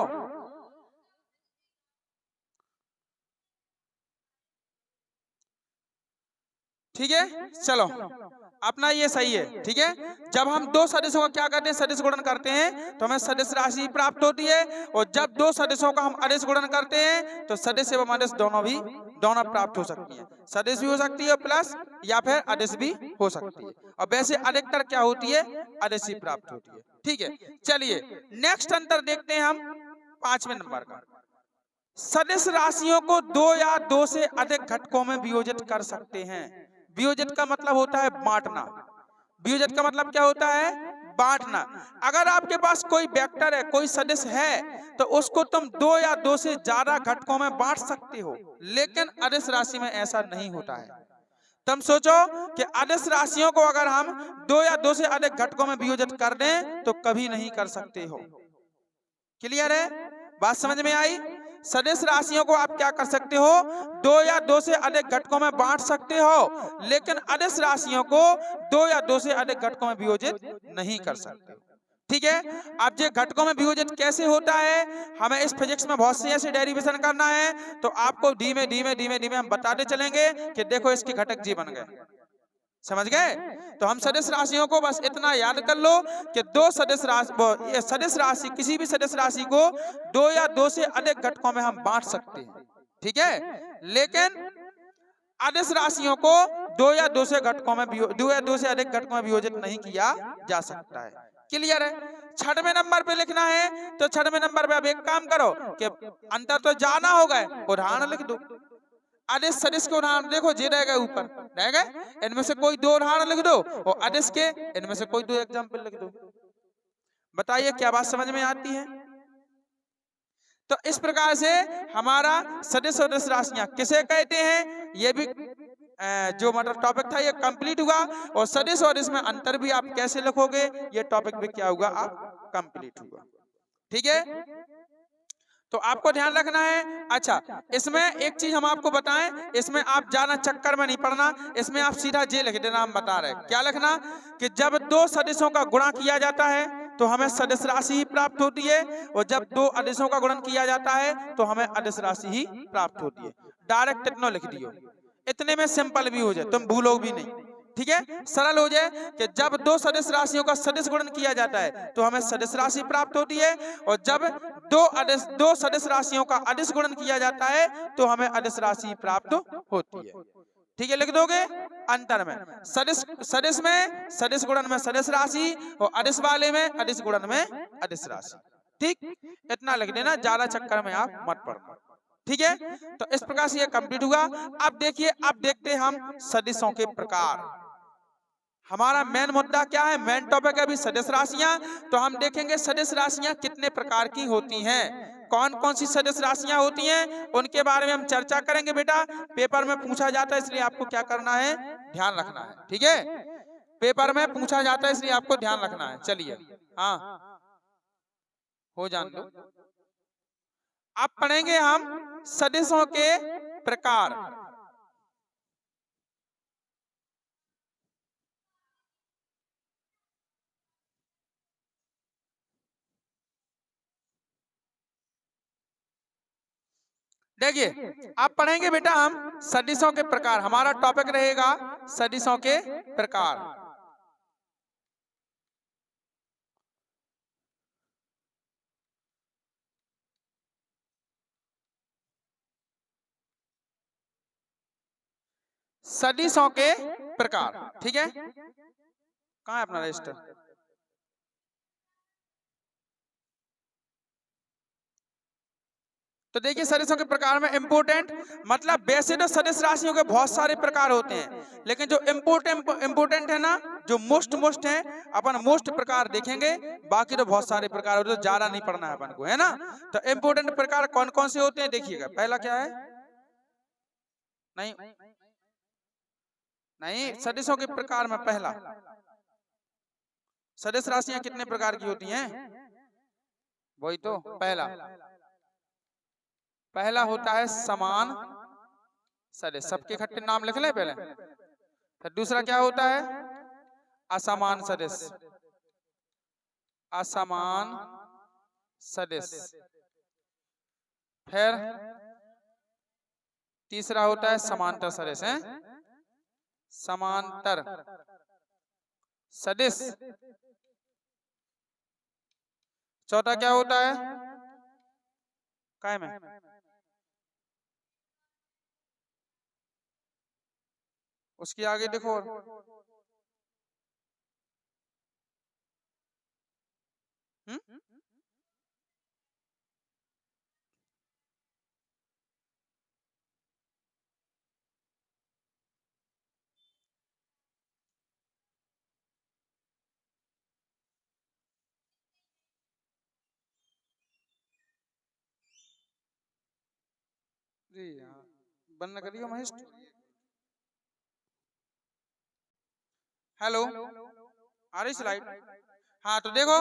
[SPEAKER 1] ठीक है, चलो अपना ये सही है। ठीक है, जब हम दो सदिशों का क्या करते हैं, सदिश गुणन करते हैं, तो हमें सदिश राशि प्राप्त होती है। और जब दो सदिशों का हम अदिश गुणन करते हैं, तो सदिश एवं अदिश दोनों प्राप्त हो सकती है। सदिश भी हो सकती है प्लस, या फिर अदिश भी हो सकती है। और वैसे अधिकतर क्या होती है, अदिश ही प्राप्त होती है। ठीक है, चलिए नेक्स्ट अंतर देखते हैं हम 5वें नंबर का। सदिश राशियों को दो या दो से अधिक घटकों में वियोजित कर सकते हैं। वियोजित का मतलब होता है बांटना। वियोजित का मतलब क्या होता है, बांटना। अगर आपके पास कोई वेक्टर है, कोई सदिश है, तो उसको तुम दो या दो से ज्यादा घटकों में बांट सकते हो, लेकिन अदिश राशि में ऐसा नहीं होता है। तुम सोचो कि अदिश राशियों को अगर हम दो या दो से अधिक घटकों में वियोजित कर दें तो कभी नहीं कर सकते हो। क्लियर है, बात समझ में आई? सदिश राशियों को आप क्या कर सकते हो, दो या दो से अधिक घटकों में बांट सकते हो, लेकिन अदिश राशियों को दो या दो से अधिक घटकों में वियोजित नहीं कर सकते। ठीक है, अब ये घटकों में वियोजित कैसे होता है, हमें इस फिजिक्स में बहुत सी ऐसे डेरिवेशन करना है, तो आपको धीमे धीमे धीमे धीमे हम बताते चलेंगे कि देखो इसके घटक जी बन गए। समझ गए? तो हम सदिश राशियों को बस इतना याद कर लो कि दो सदिश राशि किसी भी सदिश राशि को दो या दो से अधिक घटकों में हम बांट सकते हैं। ठीक है, लेकिन अदिश राशियों को दो या दो से अधिक घटकों में वियोजित नहीं किया जा सकता है। क्लियर है? 6वें नंबर पे लिखना है, तो 6वें नंबर पे अब एक काम करो कि अंतर तो जाना होगा, उदाहरण लिख दो। अदिश सदिश के उदाहरण देखो, जे रहेगा ऊपर रहेगा, इनमें से कोई दो उदाहरण लिख दो, और अदिश के इनमें से कोई दो एग्जाम्पल लिख दो। बताइए क्या बात समझ में आती है? तो इस प्रकार से हमारा सदिश और अदिश राशियां किसे कहते हैं, ये भी जो मतलब टॉपिक था ये कंप्लीट हुआ। और सदिश और इसमें अंतर भी आप कैसे लिखोगे, ये टॉपिक भी क्या हुआ, आप कंप्लीट हुआ। ठीक है, तो आपको ध्यान रखना है। अच्छा, इसमें एक चीज हम आपको बताएं, इसमें आप ज्यादा चक्कर में नहीं पड़ना, इसमें आप सीधा जे लिख देना। हम बता रहे क्या लिखना, कि जब दो सदिशों का गुणा किया जाता है तो हमें सदिश राशि ही प्राप्त होती है, और जब दो अदिशों का गुणन किया जाता है तो हमें अदिश राशि ही प्राप्त होती है। डायरेक्ट इतना लिख दियो, इतने में सिंपल भी हो जाए, तुम भूलो भी नहीं। ठीक है, सरल हो जाए कि जब दो सदिश राशियों का सदिश गुणन किया जाता है तो हमें सदिश राशि प्राप्त होती है, और जब दो सदिश राशियों का अदिश गुणन किया जाता है तो हमें अदिश राशि प्राप्त होती है। ठीक है, लिख दोगे अंतर में सदिश, सदिश में सदिश गुणन में सदिश राशि, और अदिश वाले में अदिश गुणन में अदिश राशि। ठीक, इतना लिख देना, ज्यादा चक्कर में आप मत पड़ना। ठीक है, तो इस प्रकार से ये कंप्लीट हुआ। अब देखिए, अब देखते हैं हम सदिशों के प्रकार। हमारा मेन मुद्दा क्या है, मेन टॉपिक है अभी सदिश राशियां। तो हम देखेंगे सदिश राशियां कितने प्रकार की होती हैं, कौन कौन सी सदिश राशियां होती हैं, उनके बारे में हम चर्चा करेंगे। बेटा पेपर में पूछा जाता है, इसलिए आपको क्या करना है, ध्यान रखना है। ठीक है, पेपर में पूछा जाता है, इसलिए आपको ध्यान रखना है। चलिए, हाँ हो जान दो। अब पढ़ेंगे हम सदिशों के प्रकार। देखिए, आप पढ़ेंगे बेटा हम सदिशों के प्रकार, हमारा टॉपिक रहेगा सदिशों के प्रकार। सदिशों के प्रकार, ठीक है, कहाँ है अपना रजिस्टर? तो देखिए सदिशों के प्रकार में इंपोर्टेंट, मतलब वैसे तो सदिश राशियों के बहुत सारे प्रकार होते हैं, लेकिन जो इंपोर्टेंट है ना, जो मोस्ट है, अपन मोस्ट प्रकार देखेंगे, बाकी तो बहुत सारे प्रकार होते हैं, तो ज्यादा नहीं पढ़ना है अपन को, है ना। तो इंपोर्टेंट प्रकार कौन कौन से होते हैं देखिएगा। पहला क्या है, नहीं नहीं, सदिशों के प्रकार में पहला, सदिश राशियां कितने प्रकार की होती हैं, वही तो पहला होता है समान सदिश, सबके इकट्ठे नाम लिख लें पहले। फिर दूसरा क्या होता है, असमान सदिश, असमान सदिश। फिर तीसरा होता है समांतर सदिश, है समांतर सदिश। चौथा क्या होता है, काय में उसकी आगे देखो, बंद करिए महेश। हेलो, आ रही स्लाइड? हाँ तो देखो,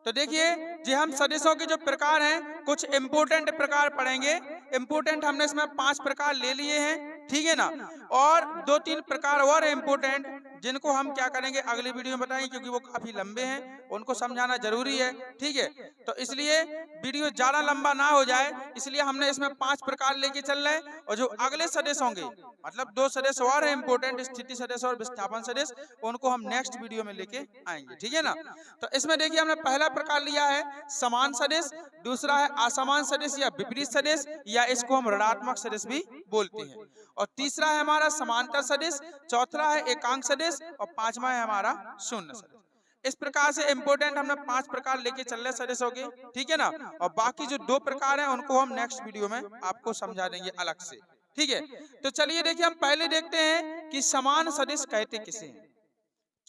[SPEAKER 1] तो देखिए जी हम सदिशों के जो प्रकार हैं, कुछ इंपोर्टेंट प्रकार पढ़ेंगे। इंपोर्टेंट हमने इसमें 5 प्रकार ले लिए हैं, ठीक है ना, और 2-3 प्रकार और इंपोर्टेंट जिनको हम क्या करेंगे अगली वीडियो में बताएंगे, क्योंकि वो काफी लंबे हैं, उनको समझाना जरूरी है। ठीक है, तो इसलिए वीडियो ज्यादा लंबा ना हो जाए, इसलिए हमने इसमें 5 प्रकार लेके चल रहे हैं। और जो अगले सदिश होंगे, मतलब 2 सदिश और है इंपोर्टेंट, स्थिति सदिश और विस्थापन सदिश, उनको हम नेक्स्ट वीडियो में लेके आएंगे। ठीक है ना, तो इसमें देखिए हमने पहला प्रकार लिया है समान सदिश, दूसरा है असमान सदिश या विपरीत सदिश, या इसको हम ऋणात्मक सदिश भी बोलते हैं, और तीसरा है हमारा समांतर सदिश, चौथा है एकांक सदिश, और पांचवा है हमारा शून्य सदिश। इस प्रकार से इंपोर्टेंट हमने 5 प्रकार लेके चल रहे सदिशों के, ठीक है ना, और बाकी जो 2 प्रकार हैं उनको हम नेक्स्ट वीडियो में आपको समझा देंगे अलग से। ठीक है, तो चलिए देखिए हम पहले देखते हैं कि समान सदिश कहते किसे हैं।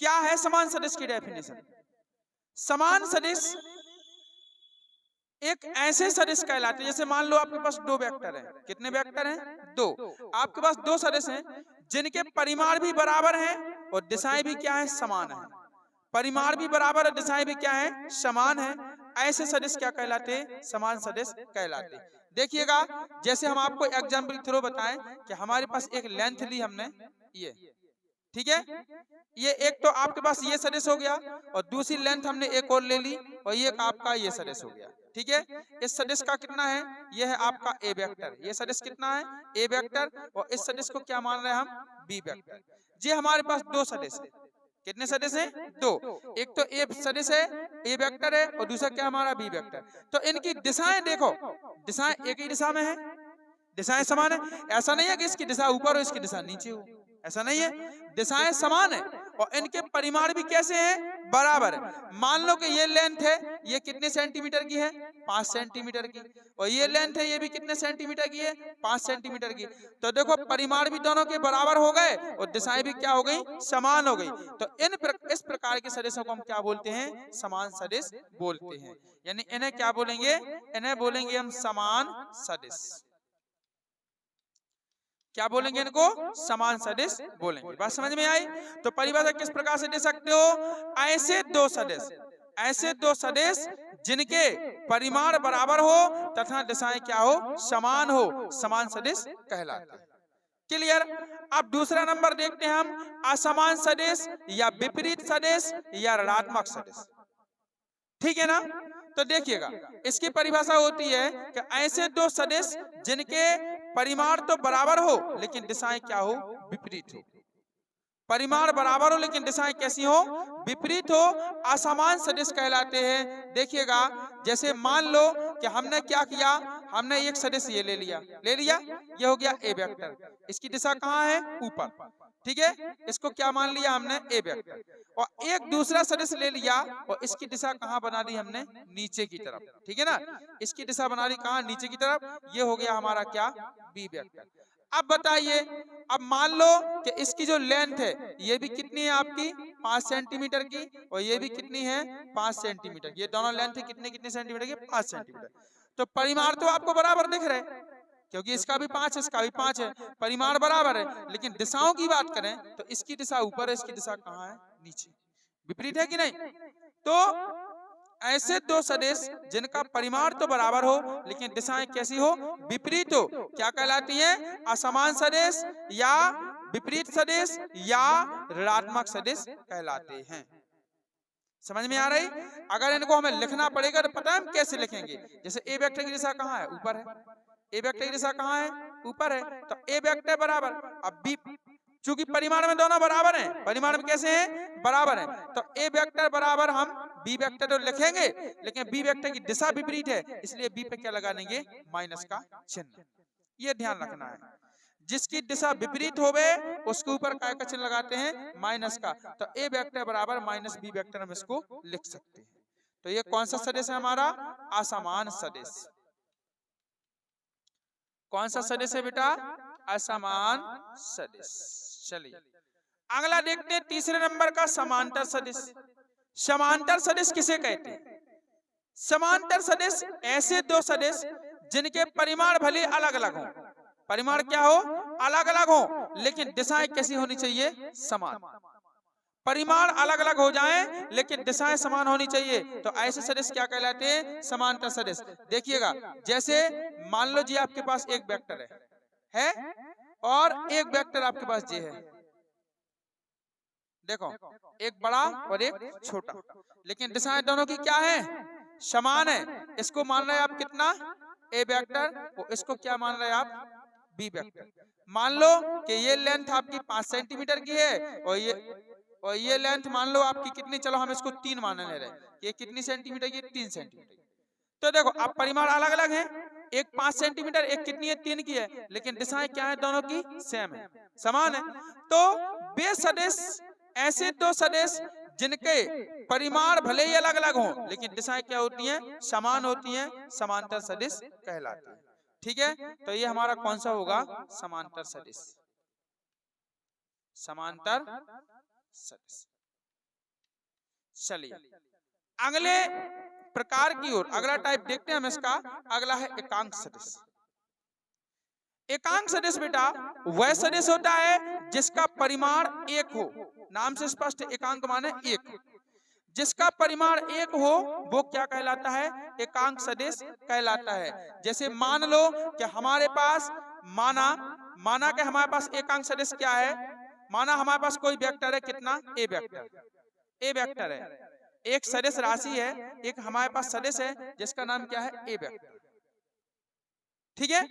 [SPEAKER 1] क्या है समान सदिश की डेफिनेशन? समान सदिश एक ऐसे सदिश कहलाते हैं, जैसे मान लो आपके पास 2 वेक्टर हैं, कितने वेक्टर हैं, 2, आपके पास 2 सदिश हैं जिनके परिमाण भी बराबर हैं और दिशाएं भी क्या है, समान है। परिमाण भी बराबर और दिशाएं भी क्या है, समान है। ऐसे सदिश क्या कहलाते हैं, समान सदिश कहलाते हैं। देखिएगा, जैसे हम आपको एग्जाम्पल थ्रू बताएं कि हमारे पास एक लेंथ ली हमने ये, ठीक है, ये एक तो आपके पास ये सदिश हो गया, और दूसरी लेंथ हमने एक और ले ली, और ये आपका ये सदिश हो गया। ठीक है। इस सदिश का कितना है, यह है आपका ए वेक्टर, ये सदिश कितना है ए वेक्टर, और इस सदिश को क्या मान रहे हैं हम, बी वेक्टर। जी हमारे पास दो सदिश है, कितने सदिश हैं, दो, एक तो ए सदिश है ए वेक्टर है, और दूसरा क्या हमारा बी वेक्टर। तो इनकी दिशाएं देखो, दिशाएं एक ही दिशा में है, दिशाएं समान है। ऐसा नहीं है कि इसकी दिशा ऊपर हो इसकी दिशा नीचे हो, ऐसा नहीं है, दिशाएं समान है और इनके परिमाण भी कैसे हैं, बराबर है। मान लो कि ये लेंथ है, ये कितने सेंटीमीटर की है, 5 सेंटीमीटर की, और ये लेंथ है ये भी कितने सेंटीमीटर की है, 5 सेंटीमीटर की। तो देखो परिमाण भी दोनों के बराबर हो गए और दिशाएं भी क्या हो गई, समान हो गई। तो इस प्रकार के सदिशों को हम क्या बोलते हैं, समान सदिश बोलते हैं। यानी इन्हें क्या बोलेंगे, इन्हें बोलेंगे हम समान सदिश। क्या बोलेंगे इनको, समान सदिश बोलेंगे। बात समझ में आई। तो परिभाषा किस प्रकार से दे सकते हो, ऐसे दो सदिश, ऐसे दो सदिश जिनके परिमाण बराबर हो तथा दिशाएं क्या हो, समान हो, समान सदिश कहलाते हैं। क्लियर। अब दूसरा नंबर देखते हैं हम, असमान सदिश या विपरीत सदिश या ऋणात्मक सदिश। ठीक है ना। तो देखिएगा इसकी परिभाषा होती है कि ऐसे दो सदिश जिनके परिमाण तो बराबर हो लेकिन दिशाएं क्या हो, विपरीत हो। परिमाण बराबर हो लेकिन दिशाएं कैसी हो, विपरीत हो, असमान सदिश कहलाते हैं। देखिएगा जैसे मान लो कि हमने क्या किया, हमने एक सदिश ये ले लिया, ये हो गया ए वेक्टर, इसकी दिशा कहाँ है, ऊपर, ठीक है, इसको क्या मान लिया हमने, ए वेक्टर। और एक दूसरा सदिश ले लिया और इसकी दिशा कहाँ बना दी हमने, नीचे की तरफ, ठीक है ना, इसकी दिशा बना दी कहाँ, नीचे की तरफ, ये हो गया हमारा क्या, बी वेक्टर। अब बताइए, अब मान लो कि इसकी जो लेंथ है ये भी कितनी है आपकी, 5 सेंटीमीटर की, और ये भी कितनी है, 5 सेंटीमीटर। ये दोनों लेंथ है कितने कितने सेंटीमीटर की, 5 सेंटीमीटर। तो परिमाण तो आपको बराबर दिख रहे हैं क्योंकि इसका भी 5 है इसका भी 5 है, परिमाण बराबर है। लेकिन दिशाओं की बात करें तो इसकी दिशा ऊपर है, इसकी दिशा कहाँ है, नीचे, विपरीत है कि नहीं। तो ऐसे दो सदिश जिनका परिमाण तो बराबर हो लेकिन दिशाएं कैसी हो, विपरीत हो, क्या कहलाती हैं, असमान सदिश या विपरीत सदिश या ऋणात्मक सदिश कहलाते हैं। समझ में आ रही। अगर इनको हमें लिखना पड़ेगा तो पता है हम कैसे लिखेंगे। जैसे ए वेक्टर की दिशा कहाँ है, ऊपर है, ए वेक्टर की दिशा कहाँ है, ऊपर है, तो ए वेक्टर बराबर, अब बी, चूंकि परिमाण में दोनों बराबर हैं, परिमाण में कैसे हैं, बराबर हैं, तो ए वेक्टर बराबर हम बी वेक्टर तो लिखेंगे लेकिन बी वेक्टर की दिशा विपरीत है इसलिए बी पे क्या लगा देंगे, माइनस का चिन्ह। ये ध्यान रखना है, जिसकी दिशा विपरीत होवे उसके ऊपर काय का चिन्ह लगाते हैं, माइनस का। तो ए वेक्टर बराबर माइनस बी वेक्टर हम इसको लिख सकते हैं। तो ये कौन सा सदिश है हमारा, असमान सदिश। कौन सा सदिश है बेटा, असमान सदिश। चलिए अगला देखते हैं, तीसरे नंबर का समांतर सदिश। समांतर सदिश किसे कहते हैं, समांतर सदिश ऐसे दो सदिश जिनके परिमाण भले अलग अलग हों, परिमाण क्या हो, अलग अलग हो, लेकिन दिशाएं कैसी होनी चाहिए, समान। परिमाण अलग अलग हो जाएं लेकिन दिशाएं समान होनी चाहिए, तो ऐसे सदिश क्या कहलाते हैं, समांतर सदिश। देखिएगा जैसे मान लो जी आपके पास एक वेक्टर है और एक वेक्टर आपके पास जे है, देखो एक बड़ा और एक छोटा, लेकिन दिशाएं दोनों की क्या है, समान है। इसको मान रहे हैं आप कितना, ए वेक्टर, और इसको क्या मान रहे हैं आप, बी वेक्टर। मान लो कि ये लेंथ आपकी 5 सेंटीमीटर की है और ये लेंथ मान लो आपकी कितनी, चलो हम इसको 3 मान ले रहे हैं, ये कितनी सेंटीमीटर की, 3 सेंटीमीटर। तो देखो अब परिमाण अलग अलग है, एक 5 सेंटीमीटर, एक कितनी है, 3 की है, लेकिन दिशाएं क्या है, दोनों की सेम है, समान है। तो वे सदिश ऐसे दो सदिश जिनके परिमाण भले ही अलग अलग हों लेकिन दिशाएं क्या होती हैं, समान होती हैं, समांतर सदिश कहलाते हैं। ठीक है, तो ये हमारा कौन सा होगा, समांतर सदिश, समांतर सदिश। चलिए अगले प्रकार की ओर, अगला टाइप देखते हैं हम इसका। अगला है एकांक सदिश। एकांक सदिश बेटा वह सदिश होता है जिसका परिमाण एक हो, नाम से स्पष्ट, एकांक माने एक, जिसका परिमाण एक हो वो क्या कहलाता है, एकांक सदिश कहलाता है। जैसे मान लो कि हमारे पास माना कि हमारे पास एकांक सदिश क्या है, माना हमारे पास कोई वेक्टर है, कितना, ए वेक्टर, ए वेक्टर है, एक सदिश राशि है, एक हमारे पास सदिश है जिसका नाम क्या है, ए वेक्टर। ठीक है,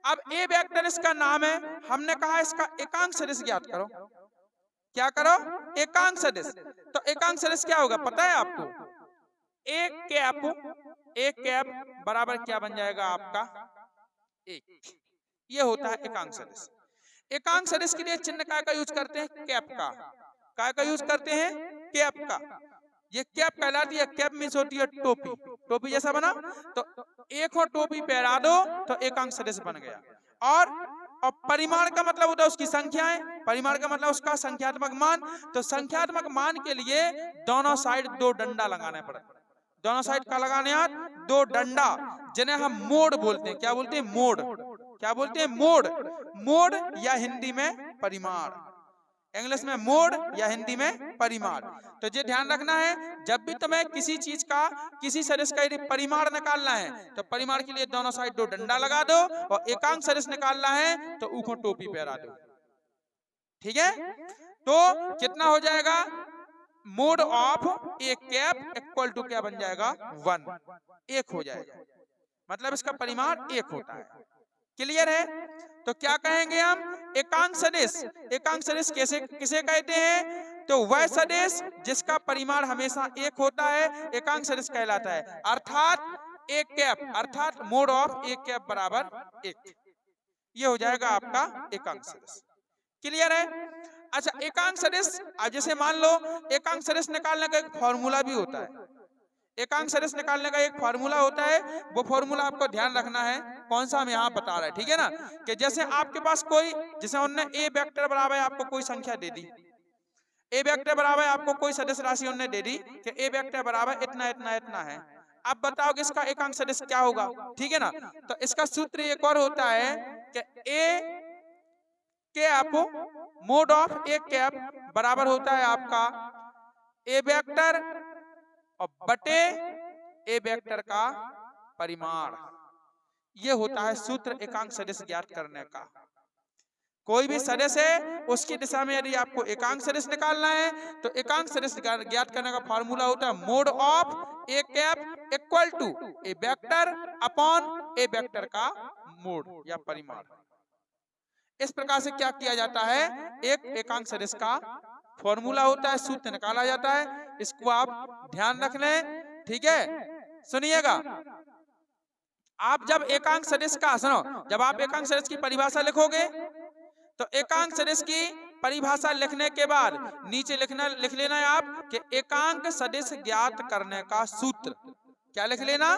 [SPEAKER 1] अब ए वेक्टर इसका नाम है, हमने कहा इसका एकांक सदिश ज्ञात करो। क्या करो, एकांक सदिश। तो एकांक सदिश क्या होगा पता है आपको, एक कैप बराबर क्या बन जाएगा आपका, एक। ये होता है एकांक सदिश। एकांक सदिश के लिए चिन्ह काय का यूज करते हैं, कैप का। काय का यूज करते हैं, कैप का। ये कैप कहलाती है, कैप मीन्स होती है टोपी, टोपी जैसा बना। तो एक हो टोपी पहरा दो तो एकांक सदिश बन गया। और परिमाण का मतलब होता है उसकी संख्याएं, परिमाण का मतलब उसका संख्यात्मक मान। तो संख्यात्मक मान के लिए दोनों साइड दो डंडा लगाने पड़ते, दोनों साइड का लगाने हाथ दो डंडा, जिन्हें हम मोड़ बोलते हैं। क्या बोलते हैं, मोड़। क्या बोलते हैं, मोड़। मोड़ या हिंदी में परिमाण, इंग्लिश में मोड़ या हिंदी में परिमाण। तो ये ध्यान रखना है, जब भी तुम्हें किसी चीज का, किसी सदिश का यदि परिमाण निकालना है तो परिमाण के लिए दोनों साइड दो डंडा लगा दो, और एकांक सदिश निकालना है तो ऊखों टोपी पहरा दो। ठीक है, तो कितना हो जाएगा, mod of A cap equal to क्या बन जाएगा, 1, एक हो जाएगा। मतलब इसका परिमाण एक होता है। क्लियर है, तो क्या कहेंगे हम, एकांक सदिश। एकांक सदिश कैसे किसे कहते हैं, तो वह सदिश जिसका परिमाण हमेशा एक होता है एकांक सदिश कहलाता है। अर्थात एक कैप, अर्थात मोड ऑफ एक कैप बराबर एक, ये हो जाएगा आपका एकांक सदिश। क्लियर है। अच्छा, एकांक सदिश, जैसे मान लो एकांक सदिश निकालने का एक फॉर्मूला भी होता है। एकांक सदिश निकालने का एक फॉर्मूला होता है, वो फॉर्मूला आपको ध्यान रखना है, कौन सा हम यहाँ बता रहे हैं। ठीक है ना, कि जैसे आपके पास कोई, जैसे उन्होंने ए वेक्टर बराबर आपको कोई संख्या दे दी, ए वेक्टर बराबर आपको कोई सदिश राशि उन्होंने दे दी कि ए वेक्टर बराबर इतना इतना इतना है। अब बताओ कि इसका एकांक सदिश क्या होगा। ठीक है ना, तो इसका सूत्र एक और होता है कि A cap mod of A cap बराबर होता है आपका ए वेक्टर और बटे ए वेक्टर का परिमाण। ये होता है सूत्र एकांक सदिश ज्ञात करने का। कोई भी सदिश है उसकी दिशा में यदि आपको एकांक सदिश निकालना है तो एकांक सदिश ज्ञात करने का फार्मूला होता है mod of A cap equal to a vector upon a vector का मोड या परिमाण। इस प्रकार से क्या किया जाता है, एक एकांक सदिश का फॉर्मूला होता है, सूत्र निकाला जाता है। इसको आप ध्यान रख लें। ठीक है, सुनिएगा, आप जब एकांक सदिश का, सुनो, जब आप एकांक सदिश की परिभाषा लिखोगे तो एकांक सदिश की परिभाषा लिखने के बाद नीचे लिख लेना है आप कि एकांक सदिश ज्ञात करने का सूत्र। क्या लिख लेना,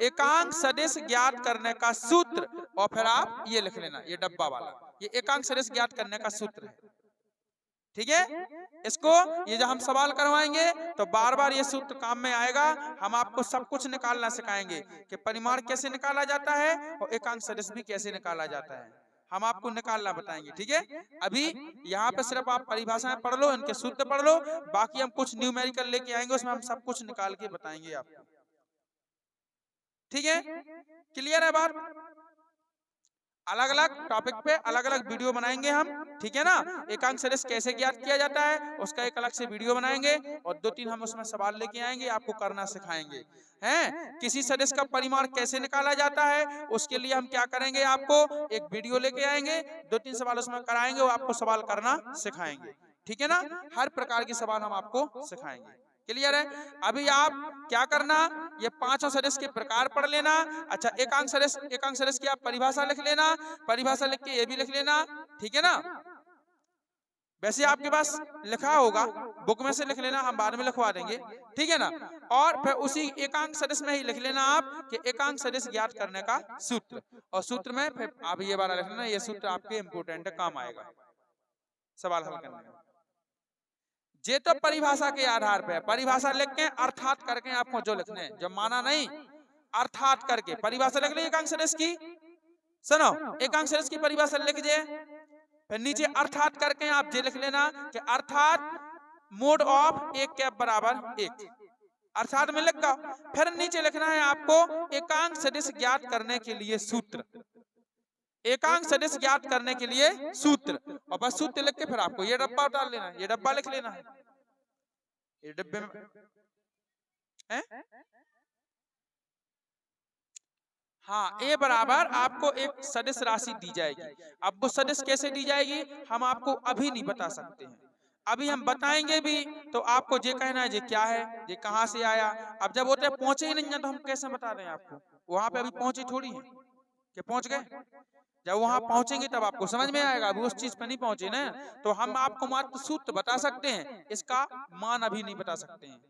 [SPEAKER 1] एकांक सदिश ज्ञात करने का सूत्र। और फिर आप ये लिख लेना, ये डब्बा वाला, ये एकांक सदिश ज्ञात करने का सूत्र है। ठीक है, इसको ये जब हम सवाल करवाएंगे तो बार बार ये सूत्र काम में आएगा। हम आपको सब कुछ निकालना सिखाएंगे कि परिमाण कैसे निकाला जाता है और एकांक सदिश भी कैसे निकाला जाता है, हम आपको निकालना बताएंगे। ठीक है, अभी यहाँ पे सिर्फ आप परिभाषाएं पढ़ लो, इनके सूत्र पढ़ लो, बाकी हम कुछ न्यूमेरिकल लेके आएंगे, उसमें हम सब कुछ निकाल के बताएंगे आपको। ठीक है, क्लियर है बात। अलग अलग टॉपिक पे अलग अलग वीडियो बनाएंगे हम। ठीक है ना, एकांक सदिश कैसे ज्ञात किया जाता है उसका एक अलग से वीडियो बनाएंगे, और 2-3 हम उसमें सवाल लेके आएंगे, आपको करना सिखाएंगे। हैं, किसी सदिश का परिमाण कैसे निकाला जाता है उसके लिए हम क्या करेंगे, आपको एक वीडियो लेके आएंगे, 2-3 सवाल उसमें कराएंगे, वो आपको सवाल करना सिखाएंगे। ठीक है ना, हर प्रकार के सवाल हम आपको सिखाएंगे। क्लियर है। अभी आप क्या करना, ये पांचों सदिश के प्रकार पढ़ लेना। अच्छा, एकांक सदिश की आप परिभाषा लिख लेना, परिभाषा लिख के ये भी लिख लेना। ठीक है ना, वैसे आपके पास लिखा होगा, बुक में से लिख लेना, हम बाद में लिखवा देंगे। ठीक है ना, और फिर उसी एकांक सदिश में ही लिख लेना आप कि एकांक सदिश ज्ञात करने का सूत्र, और सूत्र में फिर आप ये वाला लिख लेना, ये सूत्र आपके इंपोर्टेंट है, काम आएगा सवाल हल करने में। जे तो परिभाषा के आधार पे, परिभाषा लिख के अर्थात करके आपको जो लिखने, जो माना नहीं, अर्थात करके परिभाषा लिख ली एकांक सदिश की। सुनो, एकांक सदिश की परिभाषा लिख दे, फिर नीचे अर्थात करके आप जे लिख लेना कि अर्थात मोड ऑफ एक कैप बराबर एक, अर्थात में लिख दो। फिर नीचे लिखना है आपको एकांक सदिश ज्ञात करने के लिए सूत्र, एकांक सदिश ज्ञात करने के लिए सूत्र, और बस सूत्र लिख के फिर आपको ये डब्बा डाल लेना है, ये डब्बा लिख लेना है, ये डब्बे में है? हाँ, ए बराबर आपको एक सदिश राशि दी जाएगी। अब वो सदिश कैसे दी जाएगी हम आपको अभी नहीं बता सकते हैं। अभी हम बताएंगे भी तो आपको ये कहना है ये क्या है, ये कहाँ से आया। अब जब वो तक पहुंचे ही नहीं है तो हम कैसे बता दें आपको, वहां पे अभी पहुंचे थोड़ी है कि पहुंच गए। जब वहां पहुंचेंगे तब आपको समझ में आएगा, अभी उस चीज पे नहीं पहुंचे ना। तो हम आपको मात्र सूत्र बता सकते हैं, इसका मान अभी नहीं बता सकते हैं,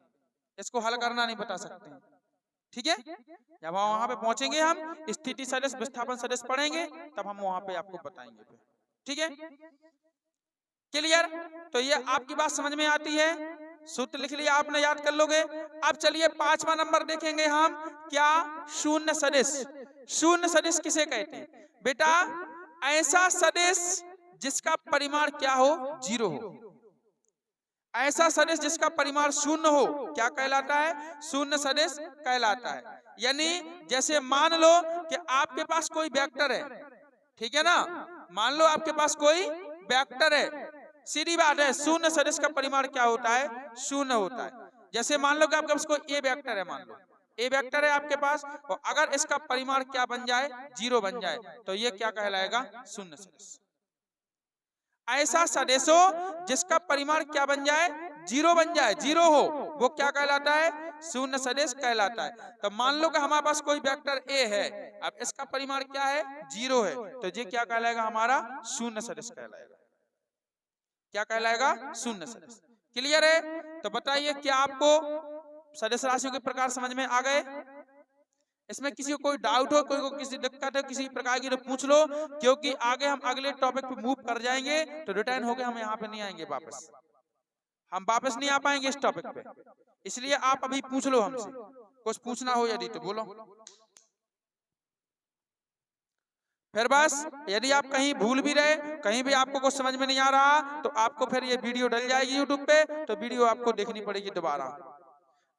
[SPEAKER 1] इसको हल करना नहीं बता सकते हैं। ठीक है, जब वहां पे पहुंचेंगे हम स्थिति सदिश विस्थापन सदिश पढ़ेंगे तब हम वहां पे आपको बताएंगे। ठीक है, क्लियर? तो ये आपकी बात समझ में आती है, सूत्र लिख लिया आपने, याद कर लोगे। अब चलिए 5वां नंबर देखेंगे हम, क्या? शून्य सदिश। शून्य सदिश किसे कहते हैं बेटा? ऐसा सदिश जिसका परिमाण क्या हो? 0 हो। ऐसा सदिश जिसका परिमाण शून्य हो क्या कहलाता है? शून्य सदिश कहलाता है। यानी जैसे मान लो कि आपके पास कोई वेक्टर है, ठीक है ना, मान लो आपके पास कोई वेक्टर है, सीधी बात है, शून्य सदिश का परिमाण क्या होता है? शून्य होता है। जैसे मान लो कि आपके पास कोई ए वेक्टर है, मान लो ए वेक्टर है आपके पास, और अगर इसका परिमाण क्या बन जाए? 0 बन जाए, तो ये क्या कहलाएगा? शून्य सदिश। ऐसा सदिश हो जिसका परिमाण क्या बन जाए? 0 बन जाए, 0 हो, वो क्या कहलाता है? शून्य सदिश कहलाता है। तो मान लो कि हमारे पास कोई वेक्टर ए है, अब इसका परिमाण क्या है? 0 है, तो ये क्या कहलाएगा? हमारा शून्य सदिश कहलाएगा। क्या कहलाएगा? शून्य सदिश। क्लियर है? तो बताइए क्या आपको सदिश राशियों के प्रकार समझ में आ गए? इसमें किसी को कोई डाउट हो, कोई को किसी दिक्कत है किसी प्रकार की, तो पूछ लो, क्योंकि आगे हम अगले टॉपिक पे मूव कर जाएंगे तो रिटर्न होके हम यहाँ पे नहीं आएंगे वापस, हम वापस नहीं आ पाएंगे इस टॉपिक पे। इसलिए आप अभी पूछ लो हमसे, कुछ पूछना हो यदि तो बोलो। फिर बस यदि आप कहीं भूल भी रहे, कहीं भी आपको कुछ समझ में नहीं आ रहा, तो आपको फिर ये वीडियो डल जाएगी यूट्यूब पे, तो वीडियो आपको देखनी पड़ेगी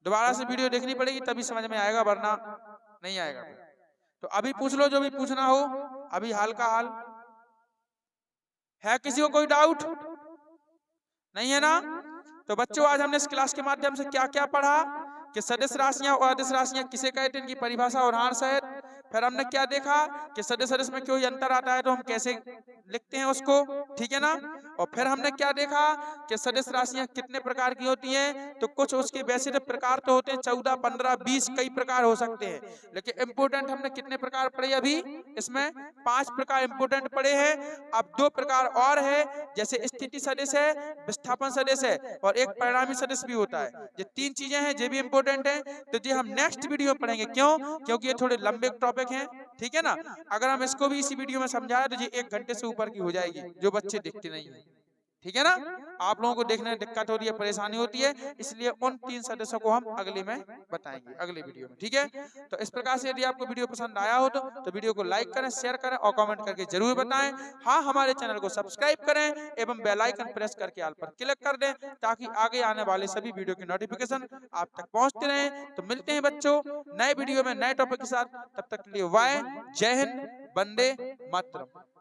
[SPEAKER 1] दोबारा से वीडियो देखनी पड़ेगी, तभी समझ में आएगा, वरना नहीं आएगा। तो अभी पूछ लो जो भी पूछना हो, अभी हाल का हाल है। किसी को कोई डाउट नहीं है ना? तो बच्चों आज हमने इस क्लास के माध्यम से क्या क्या पढ़ा कि सदिश राशियां और अदिश राशियां किसे कहते हैं, इनकी परिभाषा और हार सहित। फिर हमने क्या देखा कि सदिश सदिश में क्यों अंतर आता है, तो हम कैसे लिखते हैं उसको, ठीक है ना। और फिर हमने क्या देखा कि सदिश राशियां कितने प्रकार की होती हैं, तो कुछ उसके वैसे प्रकार तो होते हैं 14, 15, 20 कई प्रकार हो सकते हैं, लेकिन इम्पोर्टेंट हमने कितने प्रकार पढ़े? अभी इसमें 5 प्रकार इम्पोर्टेंट पढ़े हैं। अब 2 प्रकार और है, जैसे स्थिति सदिश है, विस्थापन सदिश है, और एक परिणामी सदिश भी होता है। ये 3 चीजें हैं, ये भी इम्पोर्टेंट है, तो ये हम नेक्स्ट वीडियो में पढ़ेंगे। क्यों? क्योंकि ये थोड़े लंबे टॉपिक हैं, ठीक है ना। अगर हम इसको भी इसी वीडियो में समझाए तो ये 1 घंटे से ऊपर की हो जाएगी, जो बच्चे देखते नहीं है, ठीक है ना। आप लोगों को देखने में दिक्कत होती है, परेशानी होती है, इसलिए उन 3 सदस्यों को हम अगले में बताएंगे, अगले वीडियो में, ठीक है। तो इस प्रकार से यदि आपको वीडियो पसंद आया हो तो वीडियो को लाइक करें, शेयर करें और कमेंट करके जरूर बताएं। हाँ, हमारे चैनल को सब्सक्राइब करें एवं बेल आइकन प्रेस करके ऑल पर क्लिक कर दें, ताकि आगे आने वाले सभी वीडियो की नोटिफिकेशन आप तक पहुंचते रहे। तो मिलते हैं बच्चों नए वीडियो में नए टॉपिक के साथ, तब तक के लिए बाय, जय हिंद, वंदे मातरम।